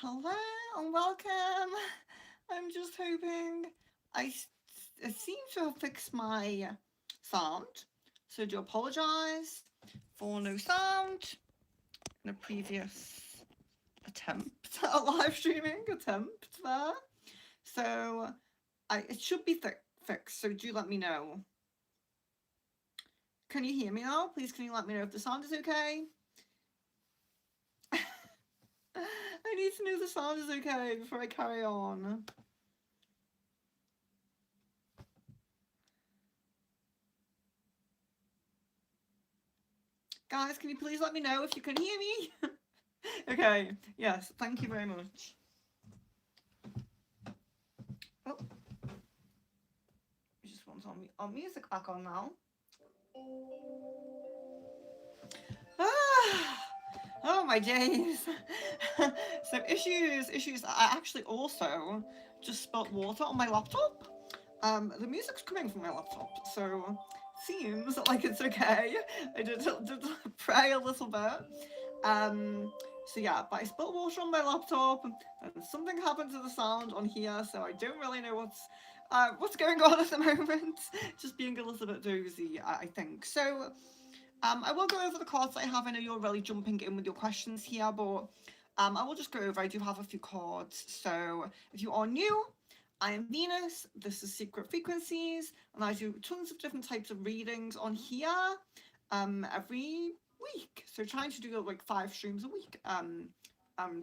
Hello and welcome. I'm just hoping I seem to have fixed my sound, so I do apologise for no sound in a previous attempt at a live streaming attempt there. So it should be fixed. So do let me know. Can you hear me now? Please, can you let me know if the sound is okay? I need to know the sound is okay before I carry on. Guys, can you please let me know if you can hear me? Okay, yes, thank you very much. Oh, I just want our music back on now. Oh my days. So issues. I actually also just spilt water on my laptop. The music's coming from my laptop, so seems like it's okay. I did pray a little bit. So yeah, but I spilled water on my laptop, and something happened to the sound on here, so I don't really know what's going on at the moment. Just being a little bit dozy, I think. So I will go over the cards that I have. I know you're really jumping in with your questions here, but I will just go over. I do have a few cards. So if you are new, I am Venus. This is Secret Frequencies, and I do tons of different types of readings on here every week. So trying to do like 5 streams a week. I'm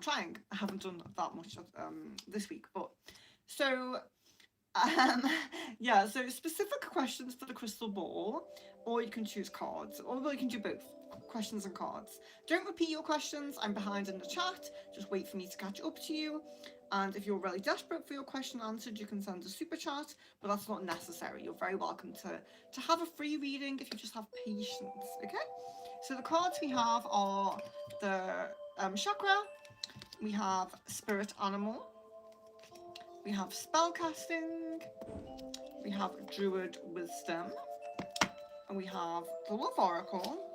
trying. I haven't done that much this week, but so um, yeah, so specific questions for the crystal ball, or you can choose cards, or well, you can do both questions and cards. Don't repeat your questions, I'm behind in the chat, just wait for me to catch up to you. And if you're really desperate for your question answered, you can send a super chat, but that's not necessary. You're very welcome to have a free reading if you just have patience, okay? So the cards we have are the chakra, we have spirit animal, we have spellcasting, we have druid wisdom, and we have the love oracle.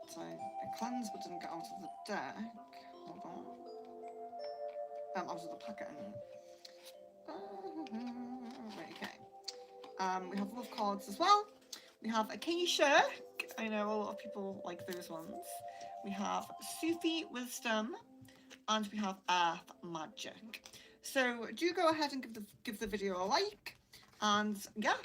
So I cleansed but didn't get out of the deck. Hold on. Out of the packet. Right, okay. We have love cards as well. We have Acacia. I know a lot of people like those ones. We have Sufi wisdom, and we have earth magic. So do go ahead and give the video a like, and yeah,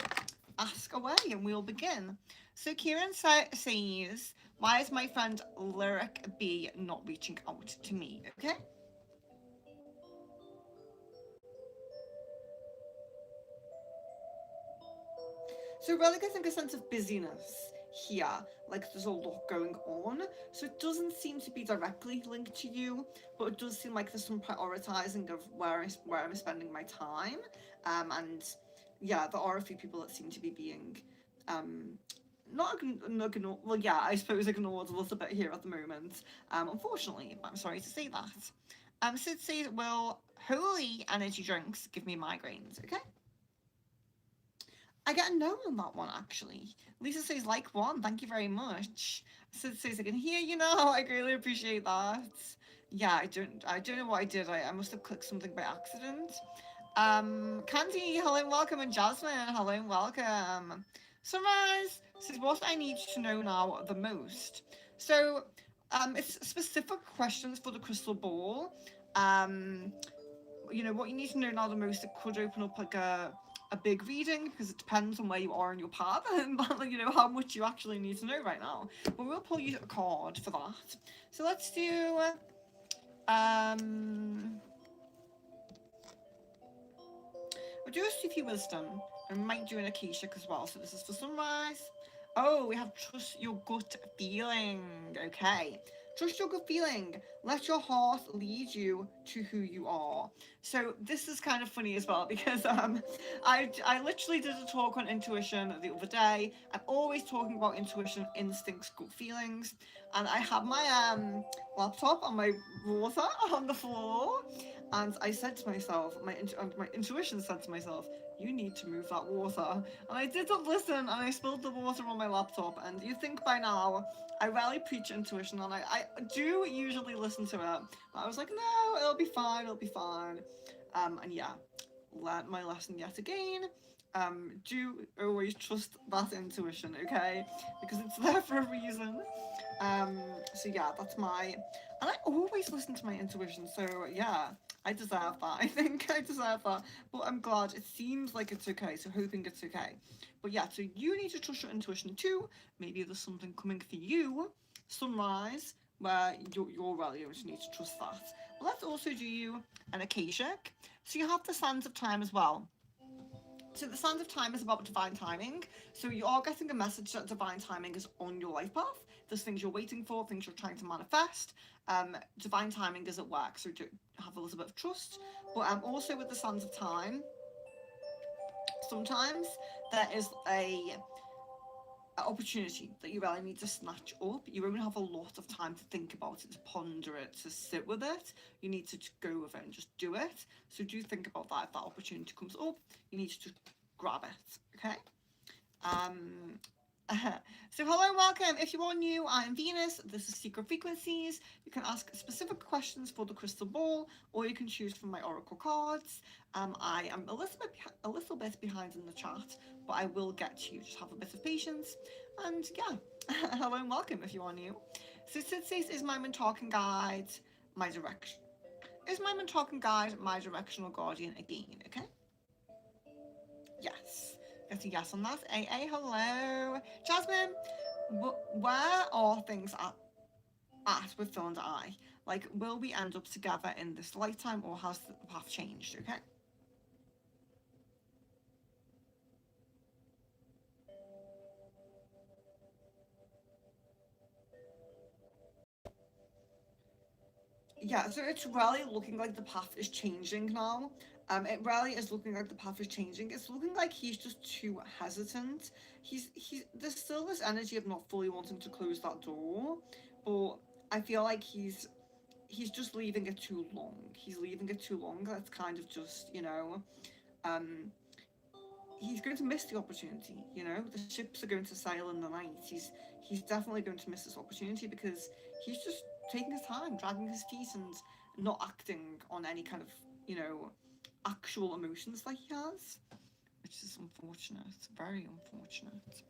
ask away and we'll begin. So Kieran says, why is my friend Lyric B not reaching out to me? Okay. So really getting a sense of busyness here, like there's a lot going on. So it doesn't seem to be directly linked to you, but it does seem like there's some prioritizing of where I'm spending my time. And yeah, there are a few people that seem to be being not ignored. Well, yeah, I suppose ignored a little bit here at the moment. Unfortunately, I'm sorry to say that. Sid says, well, holy energy drinks give me migraines. Okay. I get a no on that one actually. Lisa says like one, thank you very much. Sid says I can hear you now. I greatly appreciate that. Yeah, I don't know what I did. I must have clicked something by accident. Candy, hello and welcome, and Jasmine, hello and welcome. Sunrise says what I need to know now the most. So it's specific questions for the crystal ball. You know what you need to know now the most. It could open up like a big reading because it depends on where you are in your path and you know how much you actually need to know right now. But we'll pull you a card for that. So let's do we'll do a Sufi wisdom and we might do an Akashic as well. So this is for sunrise. Oh, we have trust your gut feeling. Okay. Trust your gut feeling. Let your heart lead you to who you are. So this is kind of funny as well because I literally did a talk on intuition the other day. I'm always talking about intuition, instincts, gut feelings, and I had my laptop and my water on the floor, and I said to myself, my intuition said to myself, you need to move that water. And I didn't listen, and I spilled the water on my laptop. And you think by now I rarely preach intuition, and I do usually listen to it. But I was like, no, it'll be fine, it'll be fine. And yeah, learned my lesson yet again. Do always trust that intuition, okay? Because it's there for a reason. So yeah, that's my, and I always listen to my intuition. So yeah, I deserve that. I think I deserve that. But I'm glad it seems like it's okay. So hoping it's okay. But yeah, so you need to trust your intuition too. Maybe there's something coming for you, sunrise, where you're really going to need to trust that. But let's also do you an Akashic. So you have the Sands of Time as well. So the Sands of Time is about divine timing. So you are getting a message that divine timing is on your life path. There's things you're waiting for, things you're trying to manifest. Divine timing is at work, so do have a little bit of trust. But also with the Sands of Time, sometimes there is a opportunity that you really need to snatch up. You only have a lot of time to think about it, to ponder it, to sit with it. You need to go with it and just do it. So do think about that. If that opportunity comes up, you need to just grab it, okay? So hello and welcome. If you are new, I am Venus. This is Secret Frequencies. You can ask specific questions for the crystal ball, or you can choose from my oracle cards. I am a little bit behind in the chat, but I will get to you. Just have a bit of patience. And yeah, hello and welcome if you are new. So Sid says, is my Talking Guide my direction? Is my Talking Guide my directional guardian again? Okay. Yes. Get a yes on that. AA, hello. Jasmine, where are things at with Phil and I? Like, will we end up together in this lifetime, or has the path changed? Okay. Yeah, so it's really looking like the path is changing now. It really is looking like the path is changing. It's looking like he's just too hesitant. He's there's still this energy of not fully wanting to close that door, but I feel like he's just leaving it too long. He's leaving it too long. That's kind of just, um, he's going to miss the opportunity. The ships are going to sail in the night. He's definitely going to miss this opportunity because he's just taking his time, dragging his feet, and not acting on any kind of actual emotions that he has, which is unfortunate. Very unfortunate.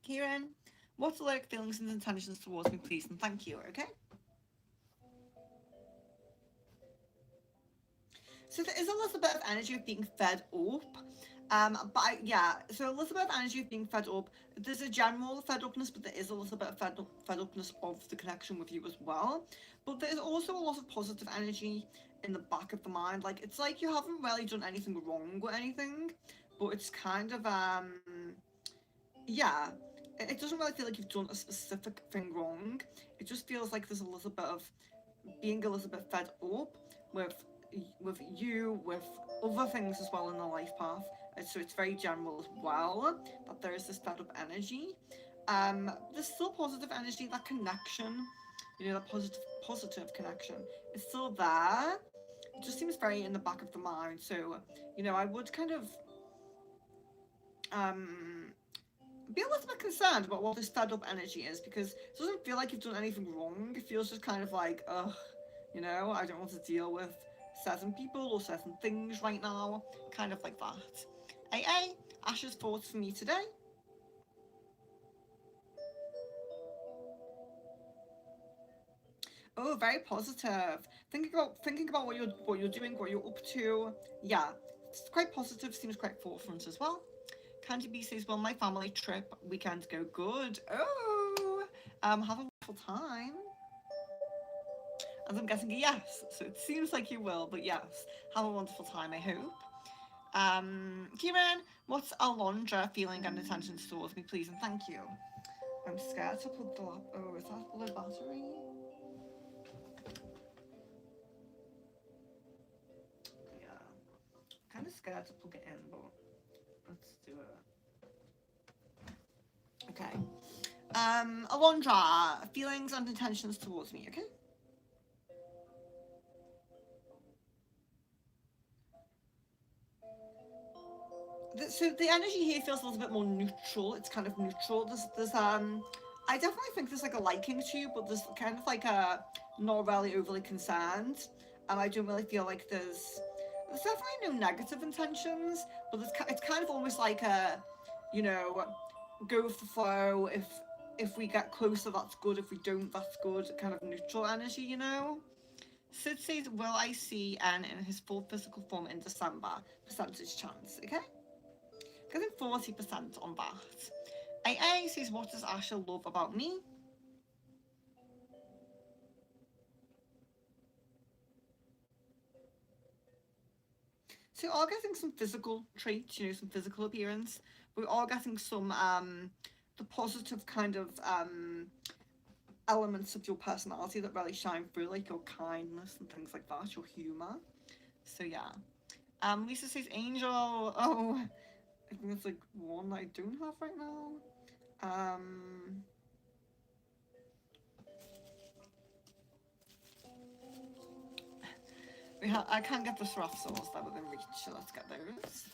Kieran, what's the like feelings and intentions towards me, please, and thank you. Okay. So there is a little bit of energy of being fed up. Yeah, so a little bit of energy of being fed up. There's a general fed upness, but there is a little bit of fed upness of the connection with you as well. But there's also a lot of positive energy in the back of the mind. Like, it's like you haven't really done anything wrong or anything, but it's kind of, yeah, it doesn't really feel like you've done a specific thing wrong. It just feels like there's a little bit of being a little bit fed up with you, with other things as well in the life path. So it's very general as well that there is this fed up energy. There's still positive energy, that connection, that positive connection is still there. It just seems very in the back of the mind. So, I would kind of be a little bit concerned about what this fed up energy is, because it doesn't feel like you've done anything wrong. It feels just kind of like, ugh, I don't want to deal with certain people or certain things right now. Kind of like that. AA, Ash's thoughts for me today. Oh, very positive. Thinking about what you're doing, what you're up to. Yeah, it's quite positive. Seems quite forefront as well. Candy B says, "Well, my family trip weekend go good. Oh, have a wonderful time." And I'm getting a yes, so it seems like you will. But yes, have a wonderful time. I hope. Kieran, what's Alondra feeling and intentions towards me, please, and thank you. I'm scared to put the oh, is that low battery? Yeah. Kind of scared to plug it in, but let's do it. Okay. Alondra, feelings and intentions towards me, okay? So the energy here feels a little bit more neutral. It's kind of neutral. There's I definitely think there's like a liking to you, but there's kind of like a not really overly concerned. And I don't really feel like there's definitely no negative intentions, but it's kind of almost like a, you know, go with the flow. If we get closer, that's good. If we don't, that's good. Kind of neutral energy, you know. Sid says, "Will I see N in his full physical form in December? Percentage chance, okay? Getting 40% on that." AA says, "What does Asha love about me?" So we are getting some physical traits, you know, some physical appearance. We are getting some the positive kind of elements of your personality that really shine through, like your kindness and things like that, your humor. So yeah. Lisa says Angel. Oh, I think it's like one that I don't have right now. Um, I can't get the Seraph souls that within reach, so let's get those.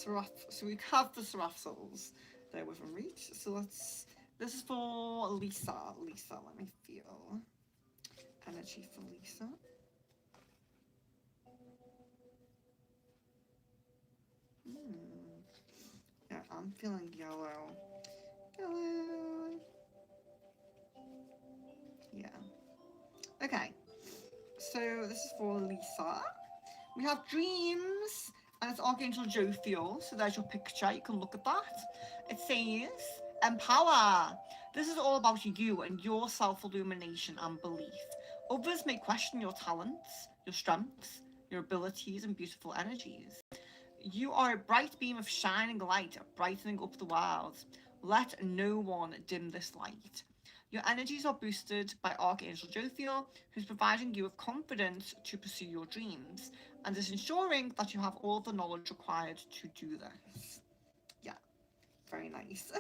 Right. So we have the Seraph souls there within reach. So let's. This is for Lisa. Lisa, let me feel energy for Lisa. Yeah, I'm feeling yellow. Yellow. Yeah. Okay. So this is for Lisa. We have dreams, and it's Archangel Jophiel. So there's your picture. You can look at that. It says empower. This is all about you and your self-illumination and belief. Others may question your talents, your strengths, your abilities, and beautiful energies. You are a bright beam of shining light, brightening up the world. Let no one dim this light. Your energies are boosted by Archangel Jophiel, who's providing you with confidence to pursue your dreams and is ensuring that you have all the knowledge required to do this. Yeah, very nice.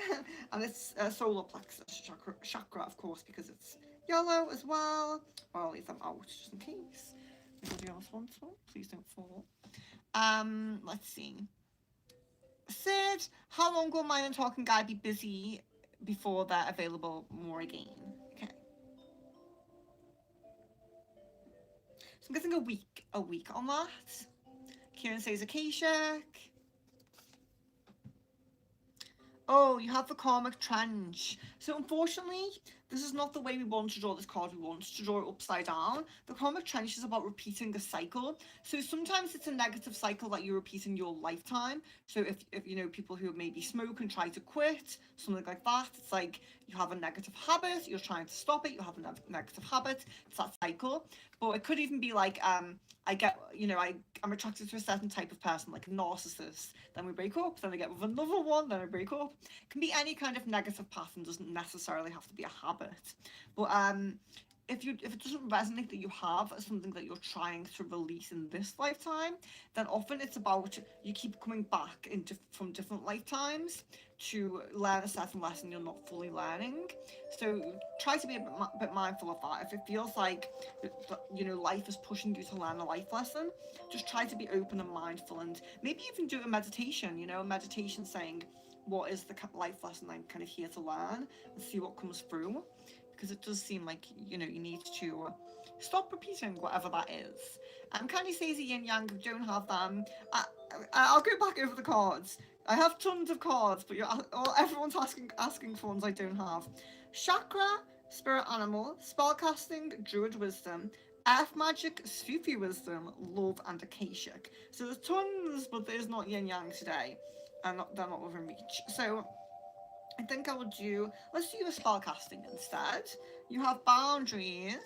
And it's solar plexus chakra, of course, because it's yellow as well. Well, I'll leave them out just in case. Anybody else wants one? Please don't fall. Let's see. Sid, how long will mine and talking guy be busy before they're available more again? Okay. So I'm guessing a week on that. Kieran says Akashic. Oh, you have the Karmic Trench. So unfortunately, this is not the way we want to draw this card. We want to draw it upside down. The Karmic Trench is about repeating a cycle. So sometimes it's a negative cycle that you repeat in your lifetime. So if you know people who maybe smoke and try to quit, something like that, it's like you have a negative habit, you're trying to stop it, you have a negative habit, it's that cycle. But it could even be like I'm attracted to a certain type of person, like a narcissist. Then we break up, then I get with another one, then I break up. It can be any kind of negative pattern, doesn't necessarily have to be a habit. But if it doesn't resonate that you have something that you're trying to release in this lifetime, then often it's about you keep coming back from different lifetimes to learn a certain lesson you're not fully learning. So try to be a bit mindful of that. If it feels like life is pushing you to learn a life lesson, just try to be open and mindful, and maybe even do a meditation. A meditation saying, what is the life lesson I'm kind of here to learn, and see what comes through, because it does seem like you need to stop repeating whatever that is. Candy says the yin yang don't have them. I'll go back over the cards. I have tons of cards, but everyone's asking for ones I don't have. Chakra, spirit animal, spellcasting, druid wisdom, earth magic, Sufi wisdom, love, and Akashic. So there's tons, but there's not yin yang today, and they're not within reach. So I think I will let's do a spellcasting instead. You have boundaries.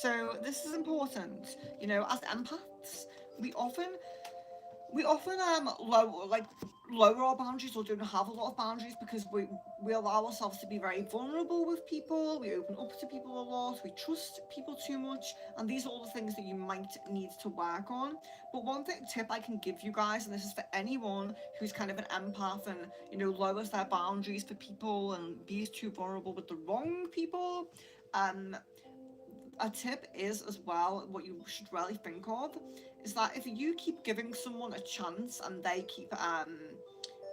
So this is important. As empaths, we often lower our boundaries or don't have a lot of boundaries because we allow ourselves to be very vulnerable with people. We open up to people a lot. We trust people too much, and these are all the things that you might need to work on. But one tip I can give you guys, and this is for anyone who's kind of an empath and lowers their boundaries for people and be too vulnerable with the wrong people, a tip is as well, what you should really think of is that if you keep giving someone a chance and they keep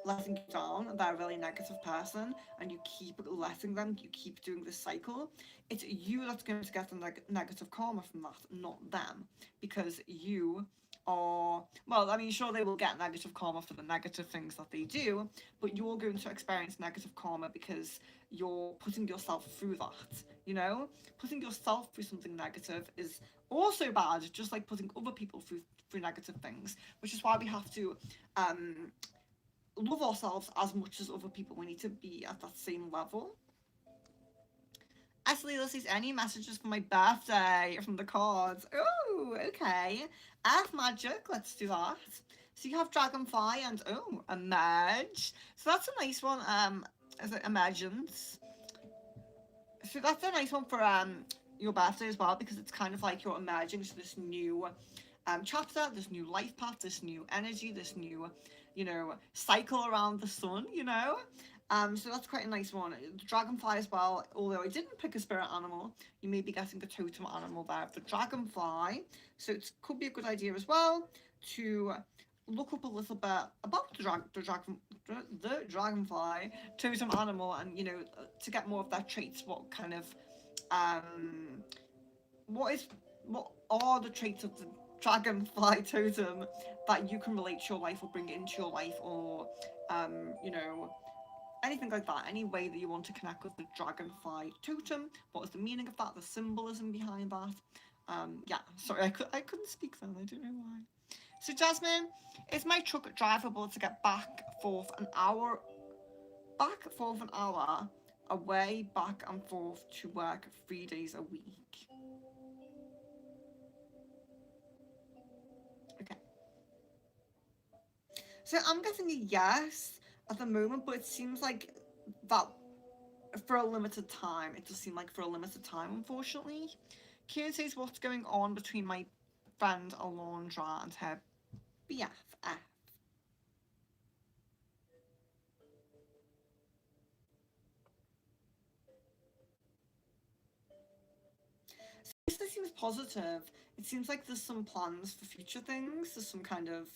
letting you down, they're a really negative person, and you keep letting them, you keep doing this cycle, it's you that's going to get the negative karma from that, not them, because you are, well, I mean, sure, they will get negative karma for the negative things that they do, but you're going to experience negative karma because you're putting yourself through that, you know? Putting yourself through something negative is also bad, just like putting other people through negative things, which is why we have to love ourselves as much as other people. We need to be at that same level. Actually, let's see any messages for my birthday from the cards. Oh, okay. Earth magic, let's do that. So you have Dragonfly and Emerge. So that's a nice one. Is it Emergence? So that's a nice one for your birthday as well, because it's kind of like you're emerging to this new chapter, this new life path, this new energy, this new, cycle around the sun, So that's quite a nice one. The dragonfly as well, although I didn't pick a spirit animal, you may be getting the totem animal there of the dragonfly. So it could be a good idea as well to look up a little bit about the dragonfly totem animal, and to get more of their traits. What kind of um what are the traits of the dragonfly totem that you can relate to your life or bring into your life, or anything like that, any way that you want to connect with the dragonfly totem. What is the meaning of that, the symbolism behind that? Yeah, sorry, I couldn't speak then, I don't know why. So Jasmine, is my truck drivable to get back forth an hour away, back and forth to work 3 days a week? Okay. So I'm guessing a yes at the moment, but it seems like that for a limited time. It does seem like for a limited time, unfortunately. Kieran says what's going on between my friend Alondra and her BFF. So this seems positive. It seems like there's some plans for future things. There's some kind of,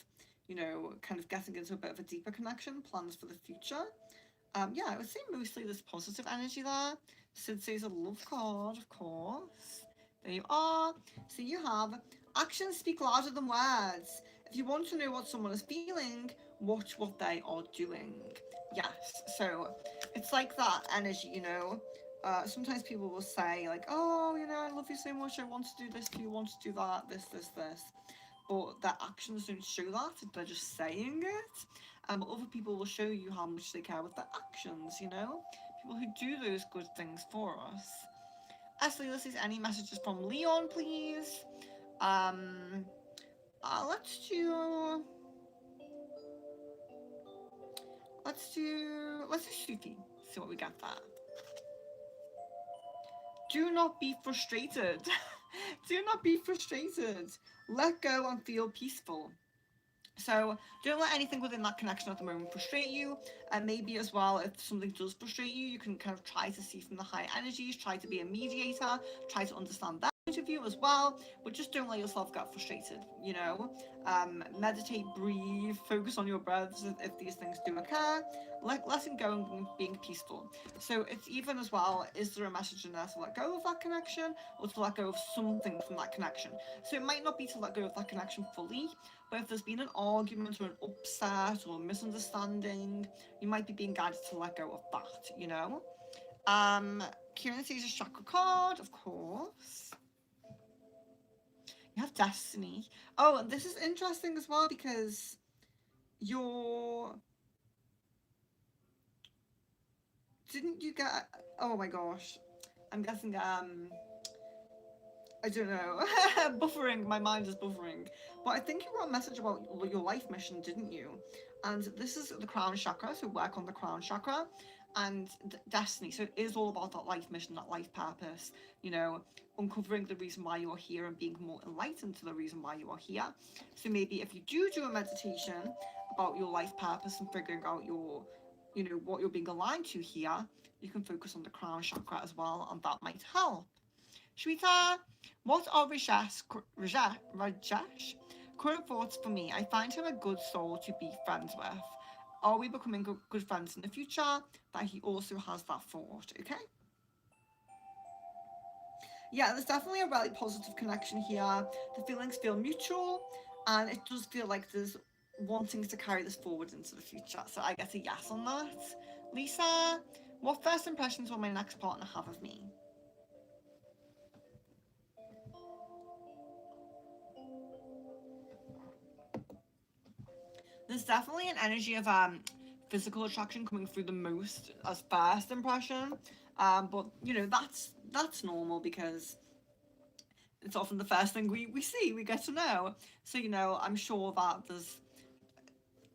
kind of getting into a bit of a deeper connection, plans for the future. Yeah, I would say mostly there's positive energy there. Sid says a love card, of course. There you are. So you have actions speak louder than words. If you want to know what someone is feeling, watch what they are doing. Yes, so it's like that energy, sometimes people will say like, oh, I love you so much, I want to do this, do you want to do that, this, but their actions don't show that, they're just saying it. Other people will show you how much they care with their actions, people who do those good things for us. Ashley, let's see any messages from Leon, please. Um, let's do Shruti. See what we got there. Do not be frustrated. Do not be frustrated. Let go and feel peaceful. So don't let anything within that connection at the moment frustrate you. And maybe as well, if something does frustrate you, you can kind of try to see from the higher energies, try to be a mediator, try to understand that point of view as well. But just don't let yourself get frustrated, meditate, breathe, focus on your breaths if these things do occur. Letting go and being peaceful. So it's even as well, is there a message in there to let go of that connection, or to let go of something from that connection? So it might not be to let go of that connection fully, but if there's been an argument or an upset or a misunderstanding, you might be being guided to let go of that, Kieran sees a chakra card, of course. You have destiny. Oh, and this is interesting as well, because you're... Didn't you get... Oh my gosh. I'm guessing, I don't know. Buffering. My mind is buffering. But I think you wrote a message about your life mission, didn't you? And this is the crown chakra, so work on the crown chakra. And destiny, so it is all about that life mission, that life purpose, uncovering the reason why you're here and being more enlightened to the reason why you are here. So maybe if you do a meditation about your life purpose and figuring out your, what you're being aligned to here, you can focus on the crown chakra as well, and that might help. Shweta, what are Rajesh current thoughts for me? I find him a good soul to be friends with. Are we becoming good friends in the future? That he also has that thought, okay? Yeah, there's definitely a really positive connection here. The feelings feel mutual, and it does feel like there's wanting to carry this forward into the future. So I get a yes on that. Lisa, what first impressions will my next partner have of me? There's definitely an energy of physical attraction coming through the most as first impression. But you know, that's normal because it's often the first thing we see, we get to know. So, you know, I'm sure that there's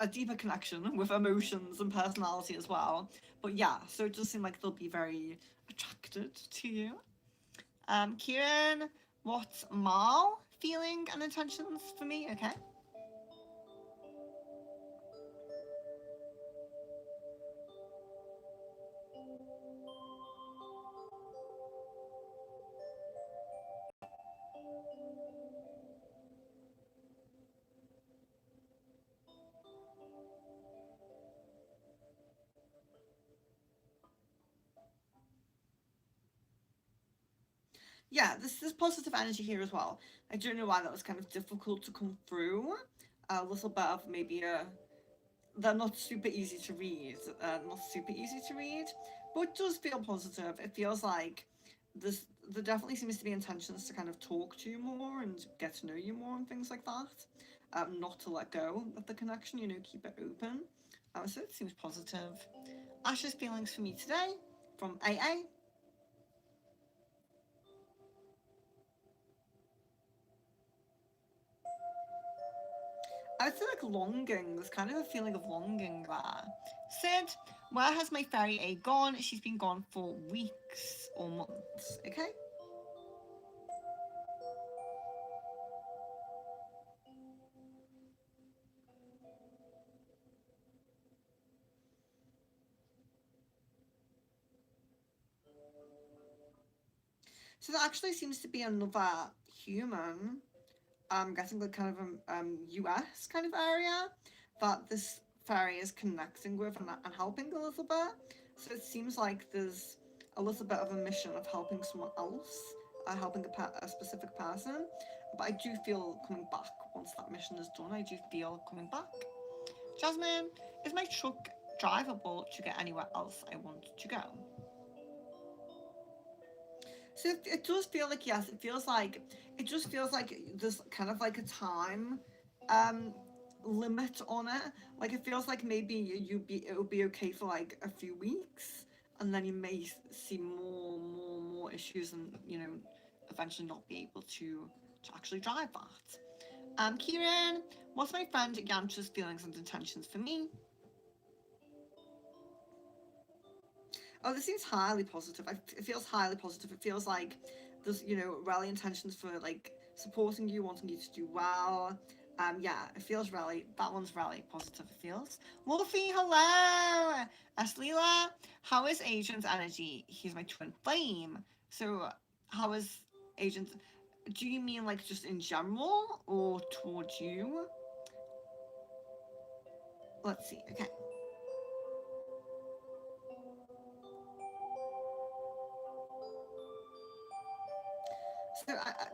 a deeper connection with emotions and personality as well. But yeah, so it does seem like they'll be very attracted to you. Kieran, what's Mal feeling and intentions for me? Okay. Yeah, this is positive energy here as well. I don't know why that was kind of difficult to come through. A little bit of maybe a they're not super easy to read, not super easy to read, but it does feel positive. It feels like this there definitely seems to be intentions to kind of talk to you more and get to know you more and things like that. Not to let go of the connection, you know, keep it open. So it seems positive. Ash's feelings for me today from AA. I would say like longing. There's kind of a feeling of longing there. Sid, where has my fairy A gone? She's been gone for weeks or months. Okay. So there actually seems to be another human. I'm guessing the kind of US kind of area that this fairy is connecting with and helping a little bit. So it seems like there's a little bit of a mission of helping someone else, helping a specific person. But I do feel coming back once that mission is done. I do feel coming back. Jasmine, is my truck drivable to get anywhere else I want to go? So it does feel like yes, it just feels like there's kind of like a time um limit on it. Like it feels like maybe it would be okay for like a few weeks, and then you may see more issues, and you know, eventually not be able to actually drive that. Kieran, what's my friend Yantra's feelings and intentions for me? Oh, this seems highly positive. It feels highly positive. It feels like there's, you know, rally intentions for like supporting you, wanting you to do well. Yeah, it feels really, that one's really positive, it feels. Wolfie, hello! Aslila, how is Agent's energy? He's my twin flame. So, how is Agent? Do you mean like just in general or towards you? Let's see, okay. So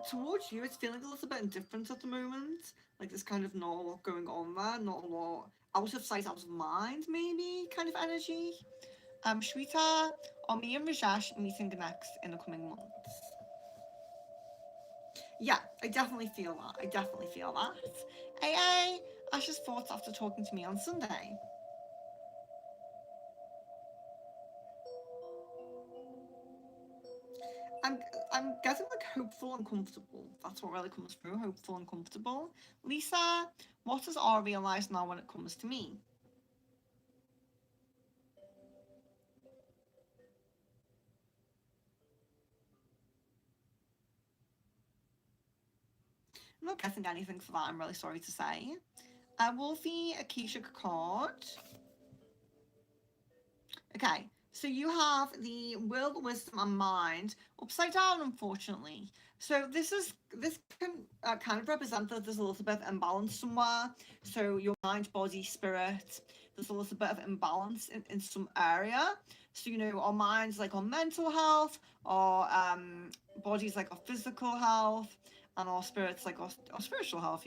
towards you, it's feeling a little bit indifferent at the moment. Like there's kind of not a lot going on there, not a lot out of sight, out of mind, maybe kind of energy. Shweta, are me and Rajesh meeting next in the coming months? Yeah, I definitely feel that. I definitely feel that. Ash's thoughts after talking to me on Sunday. I'm I'm getting like hopeful and comfortable. That's what really comes through. Hopeful and comfortable. Lisa, what does R realize now when it comes to me? I'm not getting anything for that, I'm really sorry to say. Wolfie, Akeisha card. Okay, So you have the will, wisdom, and mind upside down, unfortunately. So this can kind of represent that there's a little bit of imbalance somewhere. So your mind, body, spirit, there's a little bit of imbalance in some area. So our minds like our mental health, our bodies like our physical health, and our spirits like our spiritual health.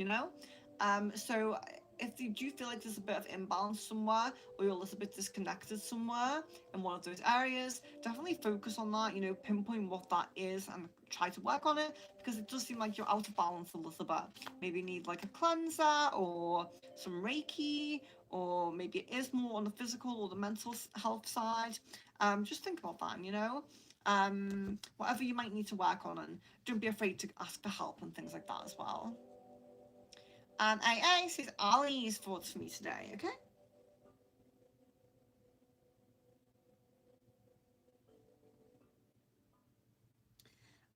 So if you do feel like there's a bit of imbalance somewhere, or you're a little bit disconnected somewhere in one of those areas, definitely focus on that, pinpoint what that is and try to work on it, because it does seem like you're out of balance a little bit. Maybe you need like a cleanser or some Reiki, or maybe it is more on the physical or the mental health side. Just think about that, whatever you might need to work on, and don't be afraid to ask for help and things like that as well. AA says Ali's thoughts for me today, okay?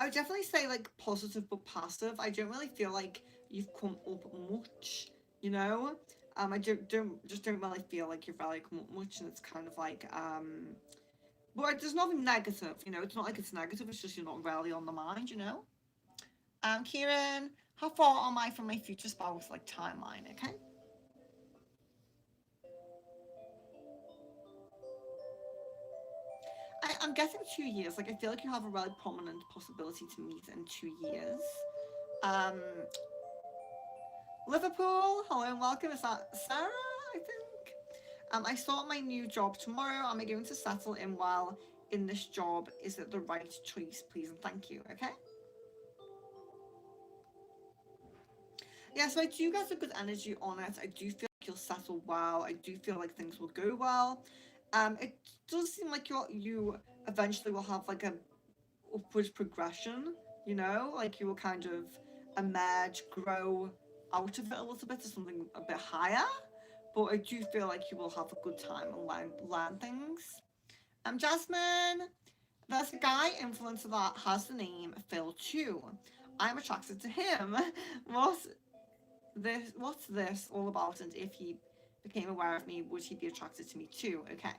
I would definitely say like positive but passive. I don't really feel like you've come up much, you know. I don't really feel like you've really come up much, and it's kind of like but there's nothing negative, It's not like it's negative. It's just you're not really on the mind. Kieran, how far am I from my future spouse like timeline? Okay. I'm guessing 2 years. Like I feel like you have a really prominent possibility to meet in 2 years. Um, Liverpool, hello and welcome. Is that Sarah? I think. I start my new job tomorrow. Am I going to settle in well in this job? Is it the right choice? Please and thank you. Okay. Yeah, so I do get a good energy on it. I do feel like you'll settle well. I do feel like things will go well. It does seem like you eventually will have like a upward progression. Like you will kind of emerge, grow out of it a little bit to something a bit higher. But I do feel like you will have a good time and learn things. Jasmine, there's a guy influencer that has the name Phil Chew. I'm attracted to him. What's this all about? And if he became aware of me, would he be attracted to me too? Okay.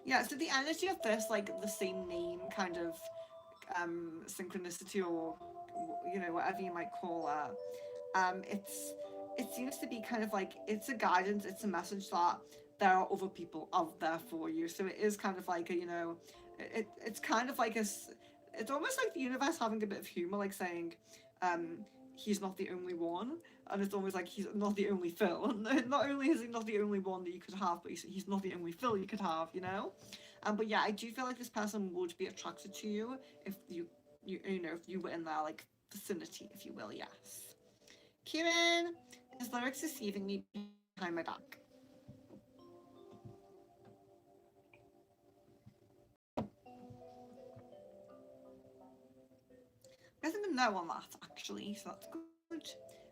Yeah, so the energy of this, like the same name kind of synchronicity, or whatever you might call it, it seems to be kind of like it's a guidance, it's a message that there are other people out there for you. So it is kind of like it's kind of like it's almost like the universe having a bit of humor, like saying, um, he's not the only one, and it's almost like he's not the only Phil. Not only is he not the only one that you could have, but he's not the only Phil you could have. But yeah, I do feel like this person would be attracted to you if if you were in their like vicinity, if you will. Yes. Kieran, his lyrics deceiving me behind my back. I think a no on that actually, so that's good.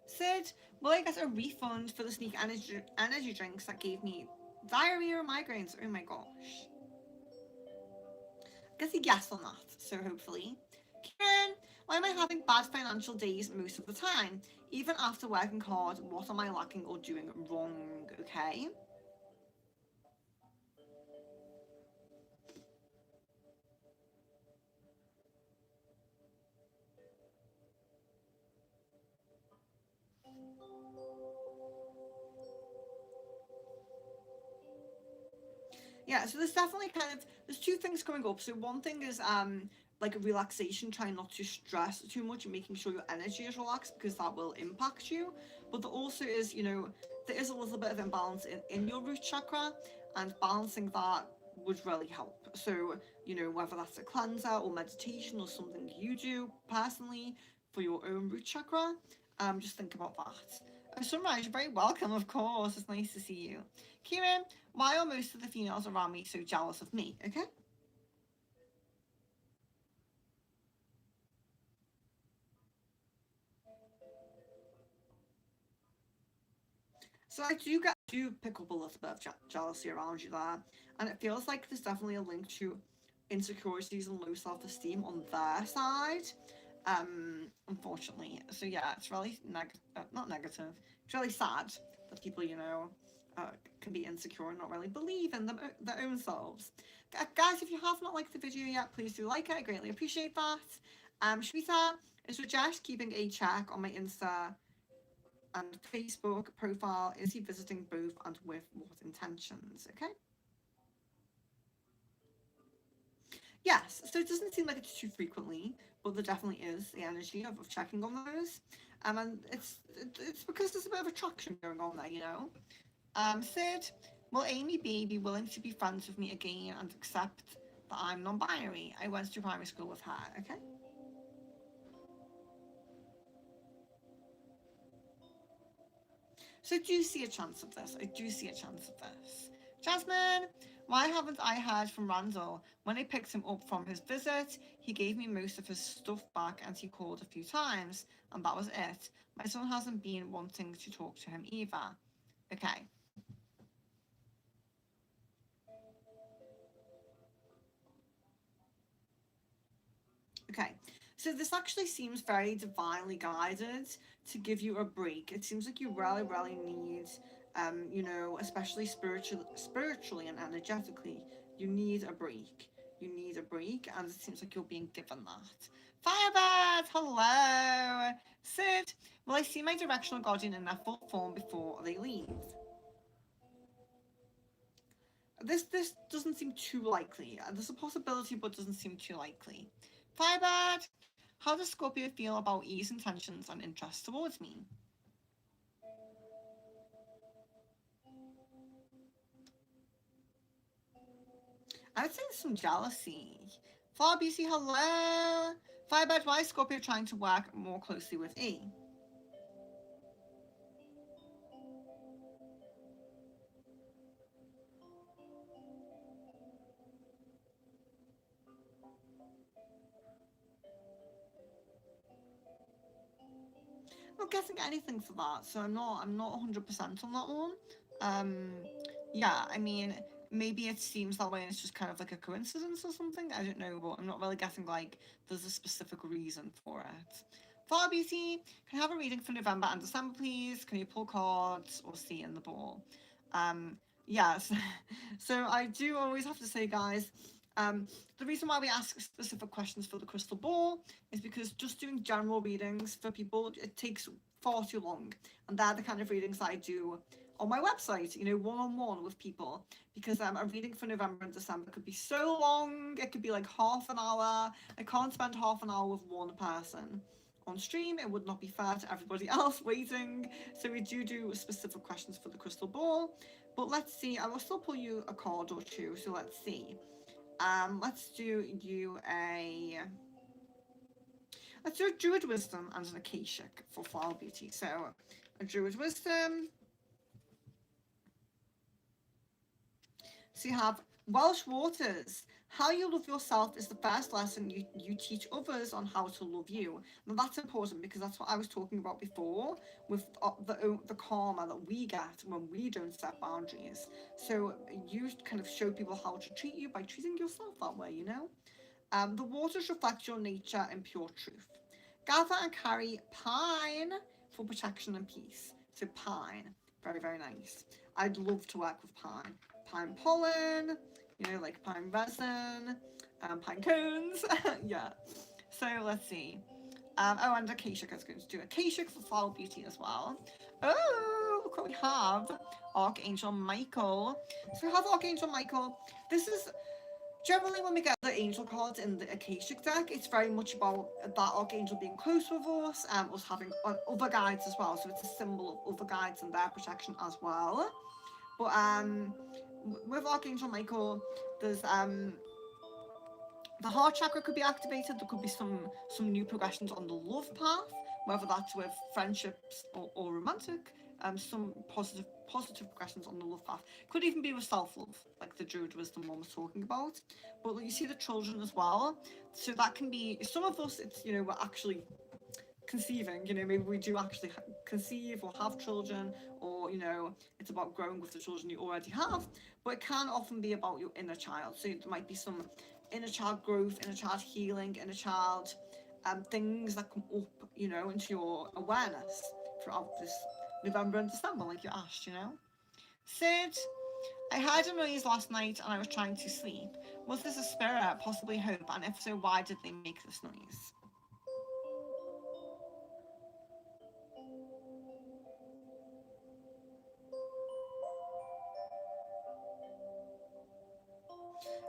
Sid, will I get a refund for the sneak energy drinks that gave me diarrhea or migraines? Oh my gosh. I guess a yes on that, so hopefully. Kieran, why am I having bad financial days most of the time? Even after working hard, what am I lacking or doing wrong? Okay. Yeah, so there's definitely there's two things coming up. So one thing is like a relaxation, trying not to stress too much and making sure your energy is relaxed, because that will impact you. But there also is, there is a little bit of imbalance in your root chakra, and balancing that would really help. So, whether that's a cleanser or meditation or something you do personally for your own root chakra, just think about that. Sunrise, you're very welcome, of course. It's nice to see you. Kieran, why are most of the females around me so jealous of me? Okay. So I do pick up a little bit of jealousy around you there, and it feels like there's definitely a link to insecurities and low self-esteem on their side. Unfortunately, so yeah, it's really not negative. It's really sad that people, can be insecure and not really believe in their own selves. Guys, if you have not liked the video yet, please do like it. I greatly appreciate that. Shweta is Rajesh keeping a check on my Insta and Facebook profile? Is he visiting both and with what intentions? Okay. Yes, so it doesn't seem like it's too frequently, but there definitely is the energy of checking on those. And it's because there's a bit of attraction going on there, Third, will Amy B be willing to be friends with me again and accept that I'm non-binary? I went to primary school with her, okay? So I do see a chance of this. I do see a chance of this. Jasmine, why haven't I heard from Randall? When I picked him up from his visit, he gave me most of his stuff back and he called a few times, and that was it. My son hasn't been wanting to talk to him either. Okay. Okay, so this actually seems very divinely guided to give you a break. It seems like you really, really need, especially spiritually and energetically, you need a break. You need a break, and it seems like you're being given that. Firebird, hello. Sid, will I see my directional guardian in their full form before they leave? This doesn't seem too likely. There's a possibility, but doesn't seem too likely. Firebird, how does Scorpio feel about E's intentions and interests towards me? I would say some jealousy. Flower BC, hello. Firebird, why is Scorpio trying to work more closely with E? I'm not guessing anything for that, so I'm not 100% on that one. Yeah, I mean, maybe it seems that way and it's just kind of like a coincidence or something. I don't know, but I'm not really guessing like there's a specific reason for it. For BT, can I have a reading for November and December, please? Can you pull cards or see in the ball? Yes. So I do always have to say, guys, the reason why we ask specific questions for the crystal ball is because just doing general readings for people, it takes far too long. And they're the kind of readings that I do on my website, one-on-one with people, because a reading for November and December could be so long. It could be like half an hour. I can't spend half an hour with one person on stream. It would not be fair to everybody else waiting. So we do specific questions for the crystal ball. But let's see. I will still pull you a card or two. So let's see. Let's do you a. Let's do a Druid Wisdom and an Akashic for Flower Beauty. So a Druid Wisdom. So you have Welsh Waters. How you love yourself is the first lesson you teach others on how to love you. Now that's important because that's what I was talking about before with the karma that we get when we don't set boundaries. So you kind of show people how to treat you by treating yourself that way, The waters reflect your nature and pure truth. Gather and carry pine for protection and peace. So pine, very, very nice. I'd love to work with pine. Pine pollen, like pine resin, pine cones. Yeah. So let's see. And Akashic, I was going to do Akashic for Flower Beauty as well. Oh, look what we have. Archangel Michael. So we have Archangel Michael. This is generally when we get the angel cards in the Akashic deck, it's very much about that archangel being close with us, us having other guides as well. So it's a symbol of other guides and their protection as well. But with Archangel Michael, there's the heart chakra could be activated. There could be some new progressions on the love path, whether that's with friendships or romantic. Some positive progressions on the love path. Could even be with self-love, like the Druid Wisdom one was talking about. But you see the children as well. So that can be, some of us, it's, we're actually conceiving, maybe we do actually conceive or have children, or, it's about growing with the children you already have. But it can often be about your inner child. So there might be some inner child growth, inner child healing, inner child things that come up, into your awareness throughout this November and December, like you asked, you know? Sid, I heard a noise last night and I was trying to sleep. Was this a spirit, possibly hope, and if so, why did they make this noise?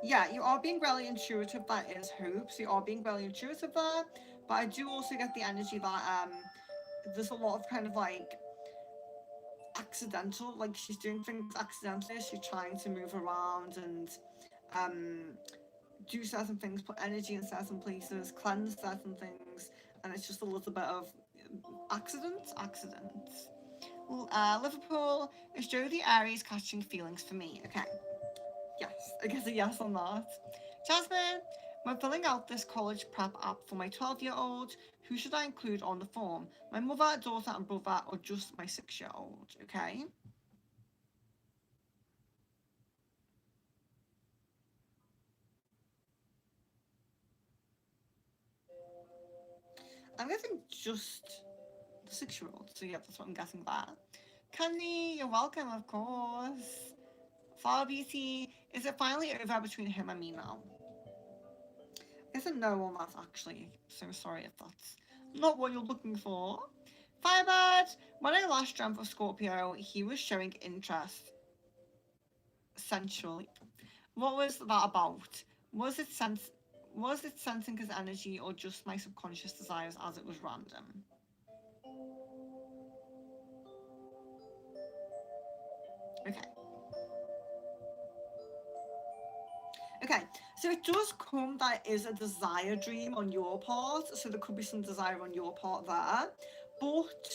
Yeah, you are being really intuitive, that is hope, so you are being really intuitive there, but I do also get the energy that there's a lot of kind of like accidental, like she's doing things accidentally, she's trying to move around and um do certain things, put energy in certain places, cleanse certain things, and it's just a little bit of accidents. Well, Liverpool, is Jodie Aries catching feelings for me? Okay, yes, I guess a yes on that. Jasmine, when filling out this college prep app for my 12-year-old, who should I include on the form? My mother, daughter, and brother, or just my 6-year-old? Okay. I'm guessing just the 6-year-old, so yeah, that's what I'm guessing that. Candy, you're welcome, of course. Follow BT, is it finally over between him and me now? I guess a no on that actually, so sorry if that's not what you're looking for. Firebird, when I last dreamt of Scorpio, he was showing interest sensually. What was that about? Was it sense was it sensing his energy or just my subconscious desires as it was random? Okay. Okay, so it does come that it is a desire dream on your part, so there could be some desire on your part there, but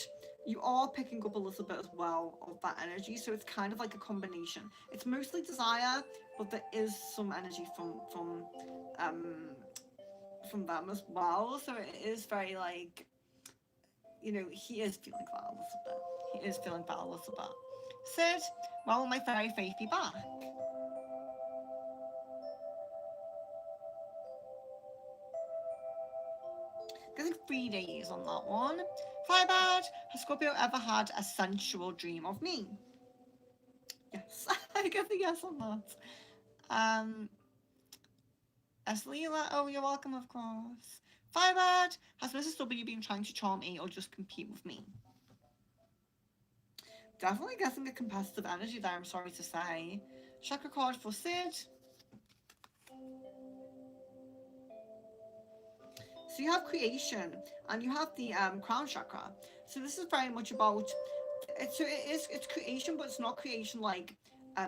you are picking up a little bit as well of that energy, so it's kind of like a combination. It's mostly desire, but there is some energy um from them as well, so it is very like, you know, he is feeling that a little bit. He is feeling that a little bit. Sid, when will my fairy faith be back? Getting 3 days on that one. Firebird, has Scorpio ever had a sensual dream of me? Yes, I get the yes on that. As Leela, oh, you're welcome, of course. Firebird, has Mrs. W been trying to charm me or just compete with me? Definitely getting a competitive energy there, I'm sorry to say. Chakra card for Sid. So you have creation and you have the crown chakra. So this is very much about it's creation, but it's not creation like